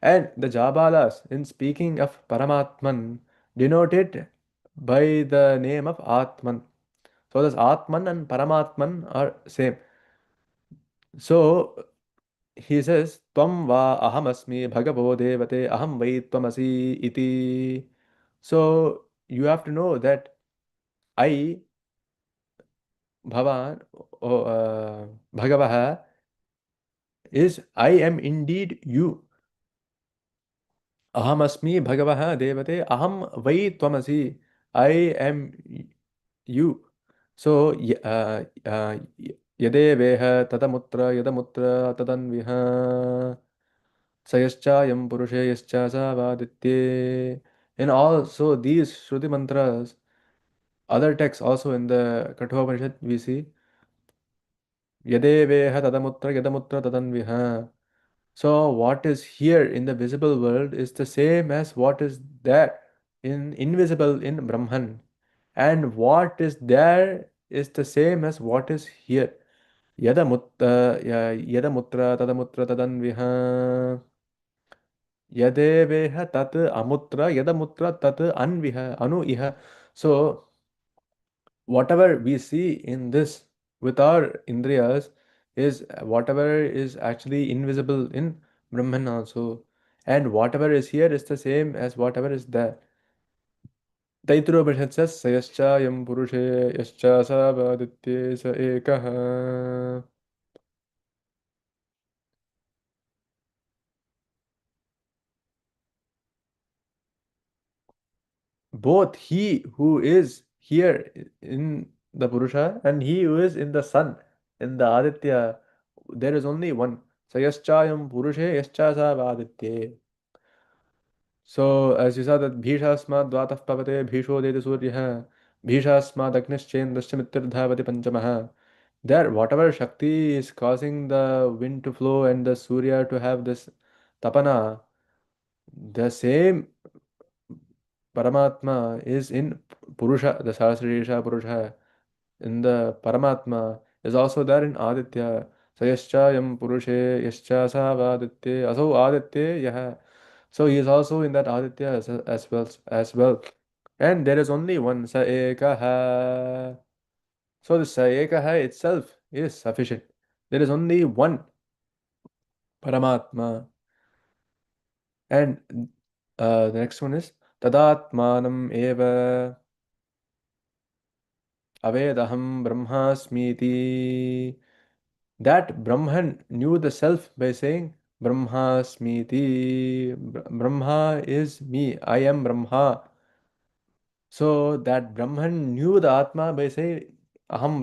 And the Jabalas, in speaking of Paramatman, denoted by the name of Atman. So this Atman and Paramatman are same. So he says, Tvam va ahamasmi bhagavo devate aham vai tvamasi iti. So you have to know that I, Bhavan, Bhagavaha, is I am indeed you. Ahamasmi Bhagavaha devate aham vai tvamasi. I am you. So yadeveha tadamutra yadamutra tadanviha. Sayascha Purushe Yascha Savaditye. And also these Shruti mantras, other texts also in the Kathopanishad we see Yadeveha Tadamutra Yadamutra Tadanviha. So what is here in the visible world is the same as what is there in invisible in Brahman. And what is there is the same as what is here. Yadamutra Tadamutra Tadanviha. Yadeveha tat amutra, yadamutra tat anviha, anu iha. So, whatever we see in this with our indriyas is whatever is actually invisible in Brahman also. And whatever is here is the same as whatever is there. Taittiriyopanishad says, Sayaschayam Purushe Yascha Savaditye Sa Ekaha. Both he who is here in the Purusha and he who is in the sun, in the Aditya, there is only one. Sayaschayam Purushe Yascha Aditya. So, as you saw that Bhishasmad Dvatah Pavate Bhisho Deti Surya Bhishasmad Agnischendrasya Mitrirdhavati Panchamaha. There, whatever Shakti is causing the wind to flow and the Surya to have this tapana, the same Paramatma is in Purusha, the Sahasrasha Purusha, in the Paramatma is also there in Aditya. Sayaschayam Purushe Yascha Savaditya Aso Aditya Yaha. So he is also in that Aditya as well. And there is only one Sa Ekaha. So the Sa Ekaha itself is sufficient. There is only one Paramatma. And the next one is Tadatmanam Eva Avedaham Brahmasmiti. That Brahman knew the self by saying Brahmasmiti. Brahma is me. I am Brahma. So that Brahman knew the Atma by saying Aham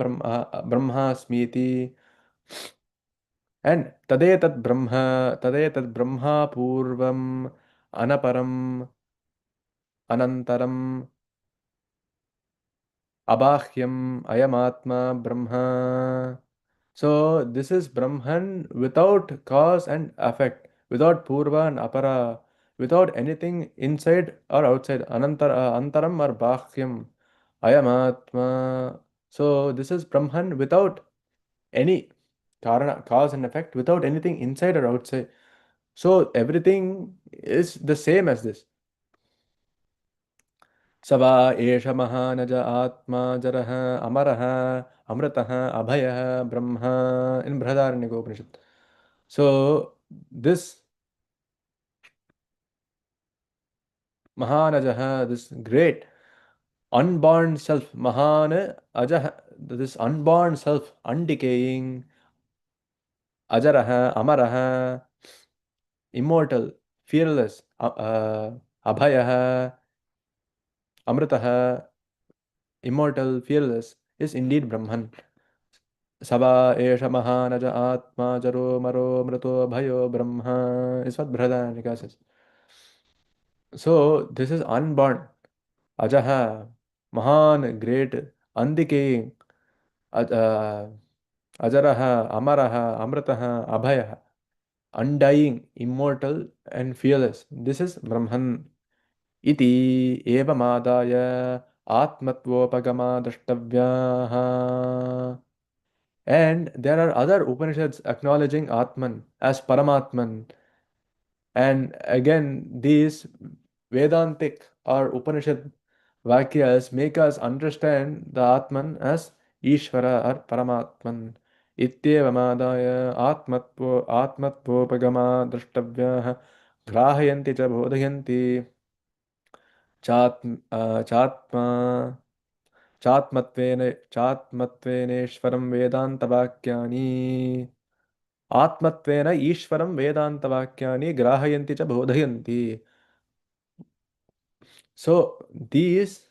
Brahmasmiti. And Tadetat Brahma Purvam Anaparam Anantaram Abahyam Ayamatma Brahma. So this is Brahman without cause and effect, without Purva and Apara, without anything inside or outside. Antaram or Bahyam. Ayamatma. So this is Brahman without any cause and effect, without anything inside or outside. So everything is the same as this. सवा एष महानज आत्मा जरः अमरः अमृतः अभयः Brahma in Brihadaranyaka. So this Mahanajah, this great unborn self, Mahan Ajah, this unborn self, undecaying, Ajarah, Amarah, immortal, fearless, Abhayah, Amritah, immortal, fearless, is indeed Brahman. Sava Esha Mahanaja Atma Jaro Maro Mrito Bhayo Brahma is what Brihadaranyaka says. So this is unborn. Ajaha, Mahan, great, undecaying, Ajaraha, Amaraha, Amrataha, Abhayaha, undying, immortal, and fearless. This is Brahman. Iti evamadaya atmatvopagama drashtavyaha. And there are other Upanishads acknowledging Atman as Paramatman. And again, these Vedantic or Upanishad Vakyas make us understand the Atman as Ishvara or Paramatman. Ityevamādāya atmatvopagama drashtavyah grāhayanti ca bodhayanti chatma चात्मत्वेनेश्वरं वेदान्तवाक्यानि आत्मत्वेन ईश्वरं वेदान्तवाक्यानि ग्राहयन्ति च बोधयन्ति. So these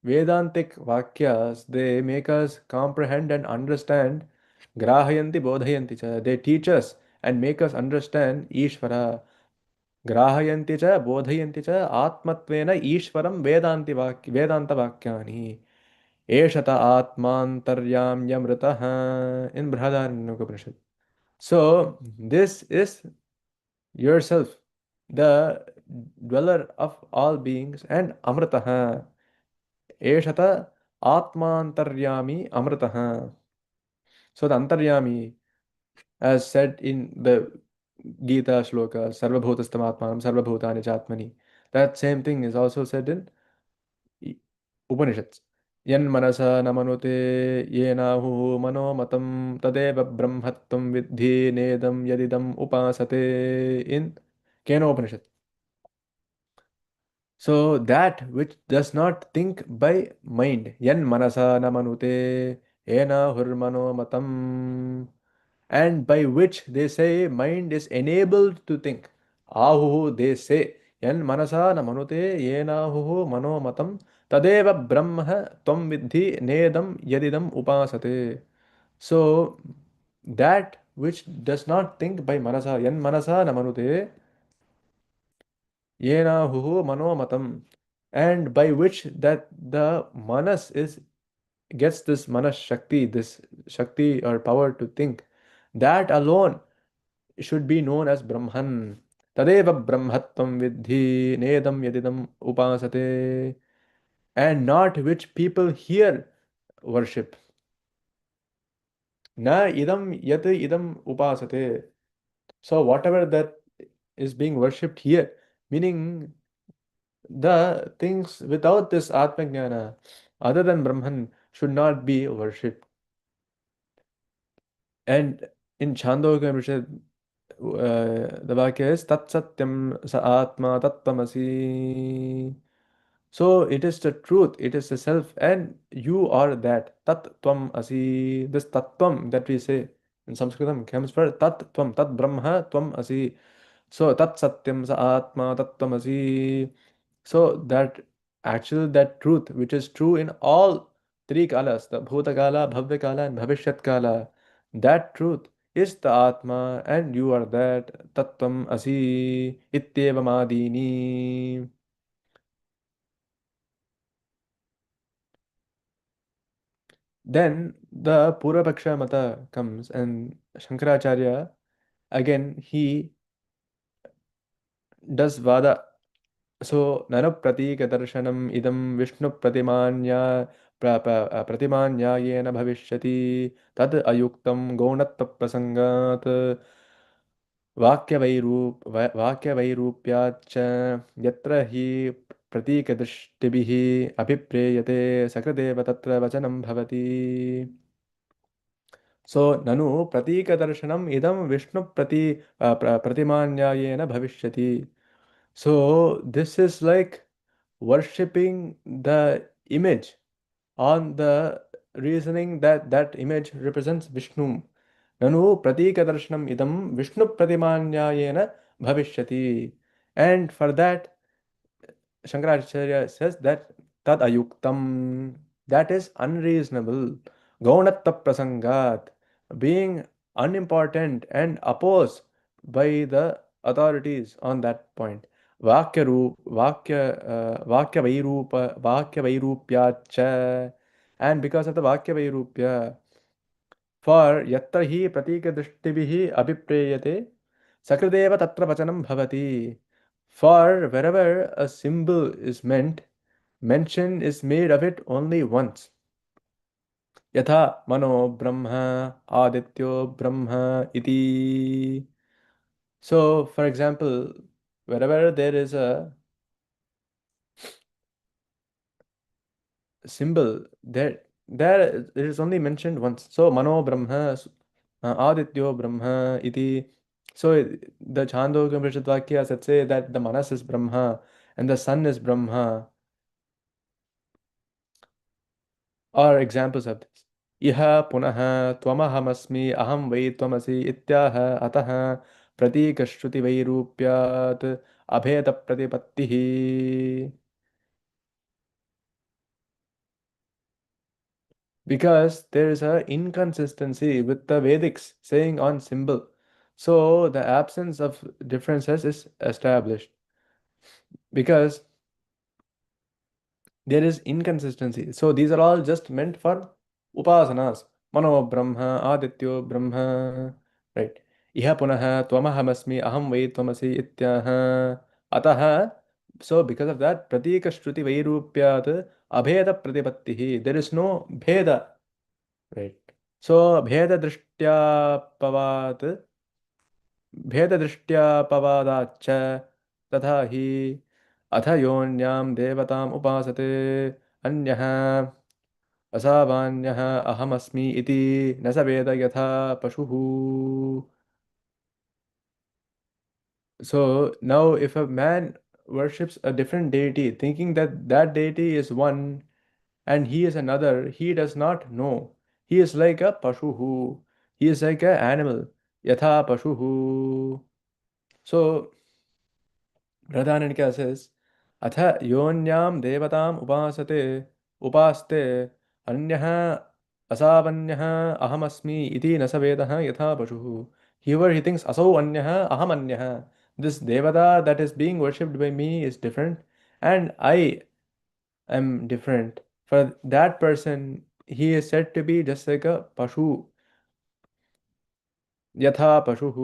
Vedantic Vakyas, they make us comprehend and understand Grahayanti Bodhayanti cha. They teach us and make us understand Ishvara. Grahayanti cha Bodhayanti cha Atmatvena Ishvaram Vedanta Vakyani. Eshata Atmantaryam Yamritaha in Brihadaranyaka. So this is yourself, the dweller of all beings, and Amritaha. Eshata Atmantaryami Amritaha. So the Antaryami, as said in the Gita shloka, Sarvabhutastam Sarvabhutani Chatmani, that same thing is also said in Upanishads. Yan manasa namanute yenahu mano matam tadeva brahmattam vidhi nedam yadidam upasate in Kena Upanishad. So that which does not think by mind, yan manasa namanute ena hurmano matam, and by which they say mind is enabled to think. Ahu, they say, yan manasa namanute ena hu mano matam tadeva brahma tvam vidhi nedam yadidam upasate. So that which does not think by manasa, yan manasa namanute yena hu mano matam, and by which that the manas is gets this manas shakti, this shakti or power to think, that alone should be known as Brahman. Tadeva Brahmatvam vidhi nedam yadidam upasate, and not which people here worship. Na idam yat idam upasate. So whatever that is being worshipped here, meaning the things without this Atmajnana, other than Brahman, should not be worshipped. And in Chandogya Upanishad, the Vakya is Tat Satyam Sa Atma Tattvamasi. So it is the truth, it is the self, and you are that. Tat Tvam Asi. This Tattvam that we say in Sanskritam comes for Tat Tvam, Tat Brahma Tvam Asi. So Tat Satyam Sa Atma Tattvamasi. So that actual that truth which is true in all three kalas, the Bhuta Kala, Bhavya Kala, and Bhavishyat Kala, that truth is the Atma, and you are that. Tattvam Asi Ityevamadini. Then the Purvapaksha Mata comes, and Shankaracharya again he does Vada. So Nana Pratika Darshanam idam Vishnu Pratimanya Pratimanyayena Bhavishyati Tad Ayuktam Gonatta Prasangat. वाक्यवैरूप्याच्च यत्र हि प्रतीकदृष्टिभिः अभिप्रेयते सकृदेव तत्र वचनं भवति. सो ननु प्रतीकदर्शनम् इदं प्रतिमान्यायेन भविष्यति. So this is like worshipping the image on the reasoning that that image represents Vishnu. Nanu pratikadarshanam idam Vishnu pratimanyayena bhavishyati. And for that, Shankaracharya says that tad ayuktam, that is unreasonable. Gaunatta prasangat, being unimportant and opposed by the authorities on that point. Vakya vairupya cha, and because of the Vakya vairupya, for yatra hi pratika drishtibihi abhipreyate sakrideva tatra vachanam bhavati. For wherever a symbol is meant, mention is made of it only once. Yatha mano brahma adityo brahma iti. So, for example, wherever there is a symbol, there it is only mentioned once. So, mano brahma adityo brahma iti. So, the Chandogya Upanishad Vakya said say that the manas is Brahma and the sun is Brahma, are examples of this. Iha punaha tvamahamasmi aham vai tvamasi ityaha ataha pratikashruti vairupyat abheda pratipattihi. Because there is a inconsistency with the Vedics saying on symbol. So the absence of differences is established. Because there is inconsistency. So these are all just meant for upasanas. Mano Brahma, Adityo Brahma, right? Iha punaha tvamahamasmi aham vai tvamasi ityaha ataha. So because of that, pratika shruti vairupyat abheda pratipattihi. There is no bheda, right? So bheda drishtya pavat, bheda drishtya pavadacha तथा हि अथ योन्यां देवताम् उपासते अन्यः असामान्यः अहमस्मि इति न स वेद यथा पशुः. So now if a man worships a different deity thinking that that deity is one and he is another, he does not know. He is like a pashuhu. He is like an animal. Yatha pashuhu. So Radhanandika says, Atha yonyam devatam upaste anyah asavanyah ahamasmi iti nasavedaha yatha pashuhu. Here he thinks asau anyah aham anyah. This devata that is being worshipped by me is different and I am different. For that person, he is said to be just like a pashu. यथा पशुः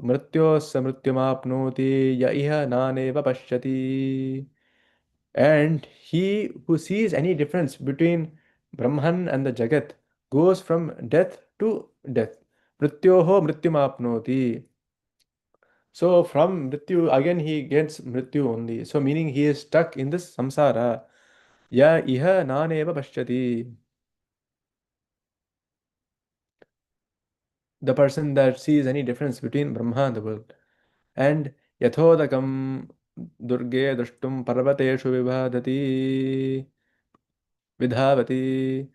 मृत्योस्स मृत्युमाप्नोति य इह नानेव पश्यति. And he who sees any difference between Brahman and the Jagat goes from death to death. Mrityoho mrityumapnoti. So from mrityu again he gets mrityu only. So meaning he is stuck in this samsara. Ya iha naneva pashyati. The person that sees any difference between Brahma and the world. And yathodakam durge drashtum parvateshu vidhavati.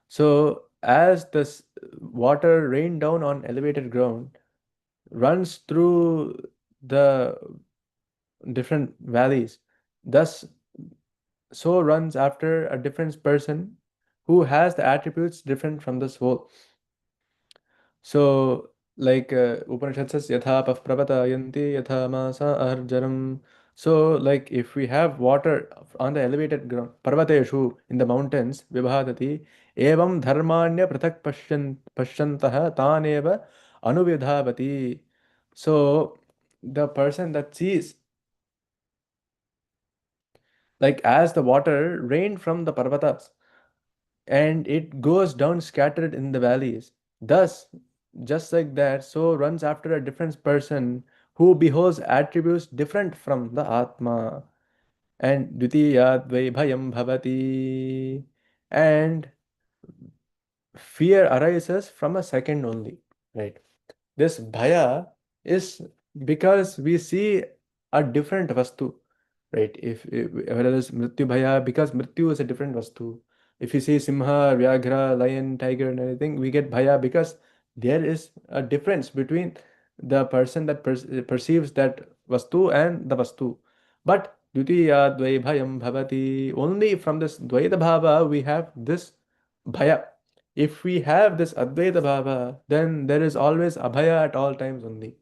So as the water rained down on elevated ground runs through the different valleys, thus so runs after a different person who has the attributes different from the soul. So, like Upanishad says, yatha pravatayanti yatha masa arjaram. So, like if we have water on the elevated ground, parvateshu in the mountains, vibhadati, evam dharmanya prathak pashyantah taneva anuvidhavati. So, the person that sees, like as the water rained from the parvatas, and it goes down scattered in the valleys. Thus, just like that, so runs after a different person who beholds attributes different from the Atma. And Dvitiyadvai bhayam bhavati. And fear arises from a second only, right? This bhaya is because we see a different vastu, right? If whereas mrityu bhaya, because mrityu is a different vastu. If you see simha, vyaghra, lion, tiger, and anything, we get bhaya because there is a difference between the person that perceives that vastu and the vastu. But dvitiya dvai bhayam bhavati. Only from this dvaita bhava we have this bhaya. If we have this Advaita Bhava, then there is always Abhaya at all times only.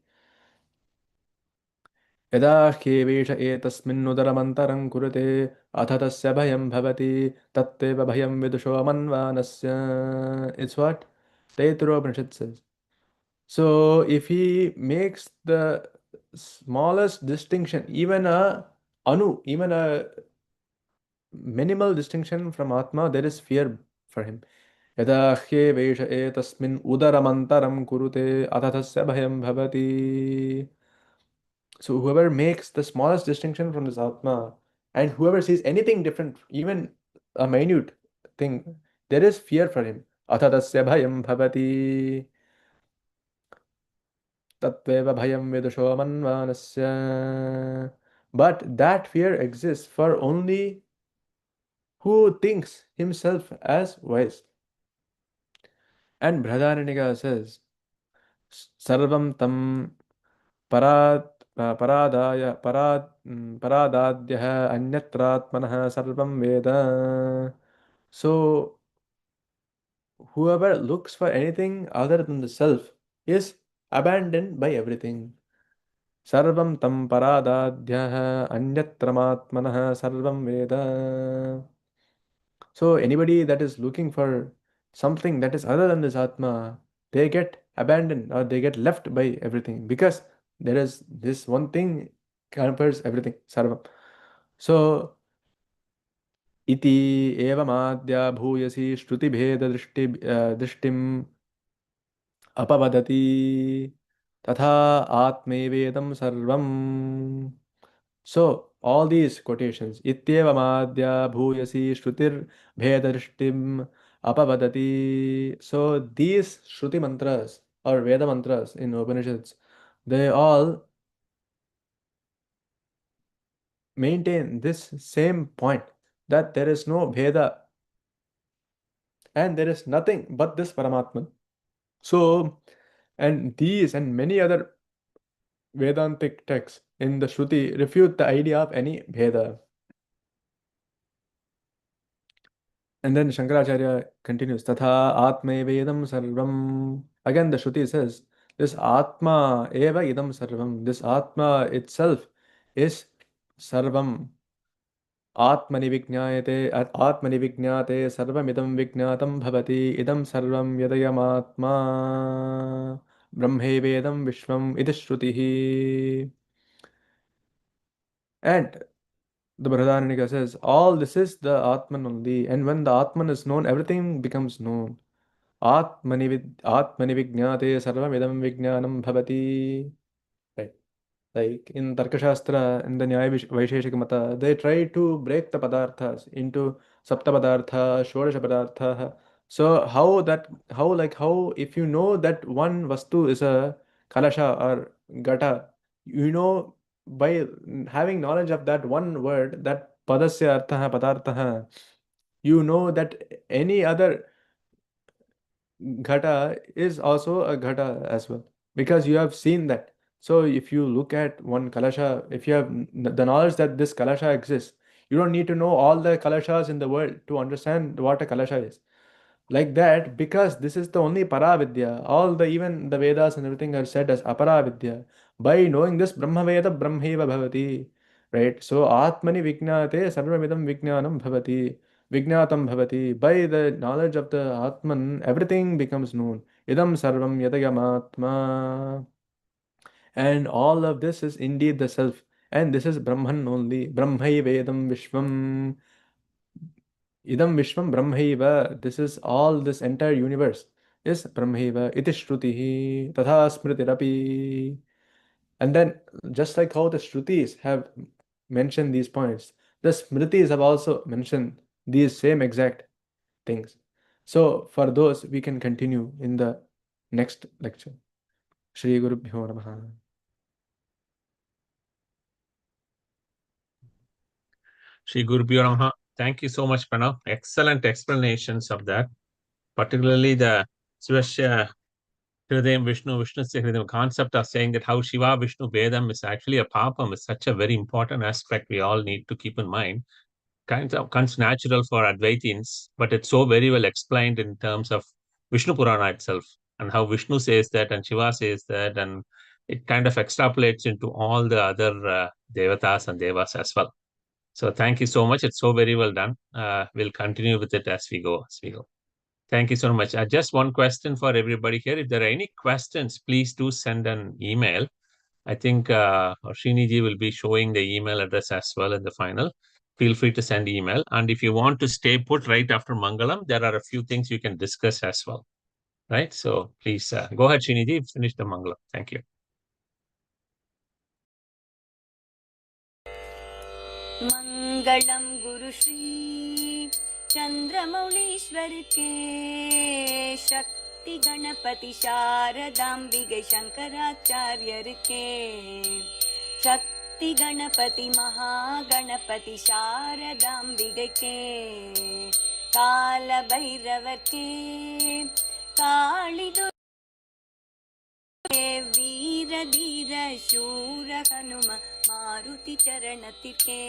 यदा ह्येवेष एतस्मिन्नुदरमन्तरं कुरुते अथ तस्य भयं भवति तत्तेव भयं विदुषो मन्वानस्य. It's what Taittiriyopanishad says. So if he makes the smallest distinction, even a anu, even a minimal distinction from Atma, there is fear for him. यदा ह्येवेष एतस्मिन् उदरमन्तरं कुरुते अथ तस्य भयं भवति. So whoever makes the smallest distinction from this Atma and whoever sees anything different, even a minute thing, there is fear for him. अथ तस्य भयं भवति तत्त्वेव भयं विदुषो मन्वानस्य. But that fear exists for only who thinks himself as wise. And Bradharanyaka says, Sarvam tam परादाद्यः अन्यत्रात्मनः सर्वं वेद. So whoever looks for anything other than the self is abandoned by everything. सर्वं तं परादाद्यः अन्यत्रमात्मनः सर्वं वेद. So anybody that is looking for something that is other than this Atma, they get abandoned or they get left by everything because there is this one thing covers everything, sarvam. So iti evamadya bhuyasi shruti bheda drishtim apavadati tatha atmevedam sarvam. So all these quotations, ityeva madhya bhuyasi shrutir bhedarishtim apavadati. So these shruti mantras or Veda mantras in Upanishads, they all maintain this same point that there is no Bheda and there is nothing but this Paramatman. So, and these and many other Vedantic texts in the Shruti refute the idea of any Bheda. And then Shankaracharya continues, Tatha Atma Vedam Sarvam. Again, the Shruti says, this Atma Eva Idam Sarvam. This Atma itself is Sarvam. Atmani Vijñāte Sarvamidam Vijñātam Bhavati Idam Sarvam Yadayam Atma Brahme Vedam Vishvam Idishrutihi. And the Brihadaranyaka says, all this is the Atman only, and when the Atman is known, everything becomes known. Atmani Vijñāte Sarvamidam Vijñānam Bhavati. Right. Like in Tarkashastra, in the Nyaya Vaisheshika Mata, they try to break the padarthas into Sapta Padartha, Shodasha Padartha. So how if you know that one Vastu is a Kalasha or Gata, you know by having knowledge of that one word, that Padasya Arthaha Padarthaha, you know that any other Ghata is also a Ghata as well because you have seen that. So if you look at one Kalasha, if you have the knowledge that this Kalasha exists, you don't need to know all the Kalashas in the world to understand what a Kalasha is. Like that, because this is the only Paravidya, all the even the Vedas and everything are said as Aparavidya. By knowing this, Brahma Veda Brahmeva Bhavati. Right? So Atmani Vijnate Sarvamidam Vijnanam Bhavati. Vijnatam Bhavati. By the knowledge of the Atman, everything becomes known. Idam Sarvam Yadayam Atma. And all of this is indeed the self. And this is Brahman only. Brahmai Vedam Vishvam. Idam Vishwam Brahmaiva. This is all, this entire universe is Brahmaiva. Iti Shrutihi. Tatha Smritirapi. And then, just like how the Shrutis have mentioned these points, the Smritis have also mentioned these same exact things. So, for those, we can continue in the next lecture. Shri Guru Bhyo Namaha. Shri Guru Bhyo Namaha. Thank you so much, Pranav. Excellent explanations of that, particularly the Svashya Hridayam Vishnu, Vishnusya Hridayam concept of saying that how Shiva Vishnu Vedam is actually a papam is such a very important aspect we all need to keep in mind. Comes natural for Advaitins, but it's so very well explained in terms of Vishnu Purana itself and how Vishnu says that and Shiva says that, and it kind of extrapolates into all the other Devatas and Devas as well. So thank you so much. It's so very well done. We'll continue with it as we go. Thank you so much. Just one question for everybody here. If there are any questions, please do send an email. I think Srini ji will be showing the email address as well in the final. Feel free to send email. And if you want to stay put right after Mangalam, there are a few things you can discuss as well. Right? So please go ahead, Srini ji. Finish the Mangalam. Thank you. मंगलम गुरु श्री चंद्रमौलीश्वर के, शक्ति गणपति शारदाम्बिके शंकराचार्यर के, शक्ति गणपति महागणपति शारदाम्बिके के, काल भैरव के, काली वीर धीर शूर हनुम मारुति चरणतिके,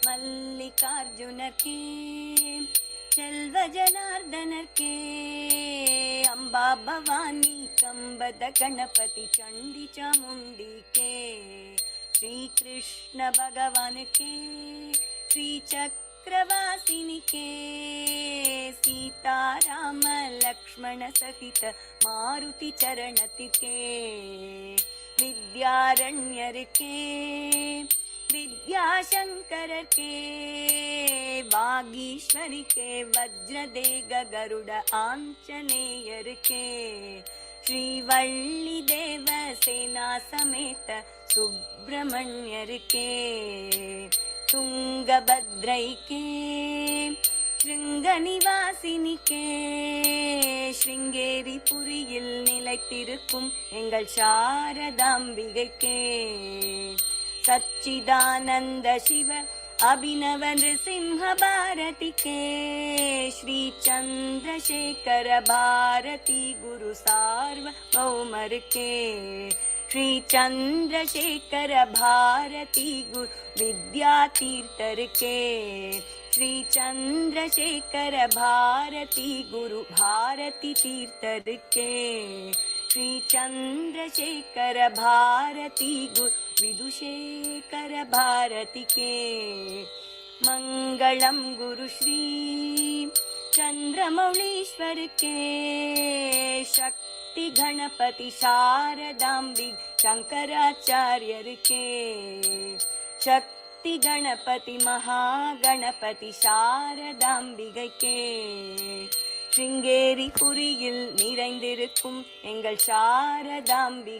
मल्लिकार्जुन के, செல்வ ஜனார்தனர் கே, அம்பா பவானி கம்பத கணபதி சண்டி சாமுண்டி கே, ஸ்ரீ கிருஷ்ண பகவான் கே, ஸ்ரீ चक्रवासिनी के, सीता राम लक्ष्मण सहित मारुति चरणति के, विद्यारण्यर के, विद्याशंकर के, वागीश्वरी के, वज्रदेग गरुड़ आंजनेयर के, श्रीवल्ली देव सेना समेत सुब्रमण्यर के, तुंगभद्रै के, श्रृंगनिवासिनी के, श्रृंगेरी पुरिயில் நிலைத்திருக்கும் எங்கள் சாரதாம்பிகைக்கே, सच्चिदानंद शिव अभिनव नृसिंह भारती के, श्री चंद्रशेखर भारती गुरु सार्वभौमर के, श्री चंद्रशेखर भारती गुरु विद्यातीर्थर के, श्री चंद्रशेखर भारती गुरु भारती तीर्थर के, श्री चंद्रशेखर भारती गुरु विदुशेखर भारती के, मंगलम गुरु श्री चंद्रमौलीश्वर के, शक्ति गणपति शारदाम्बिक शंकराचार्यर के, शक्ति गणपति महागणपति शारदाம்பிகை के, श्रृंगेरी पुरिயில் நிறைந்திருக்கும் எங்கள் சாரதாம்பிகைக்கே.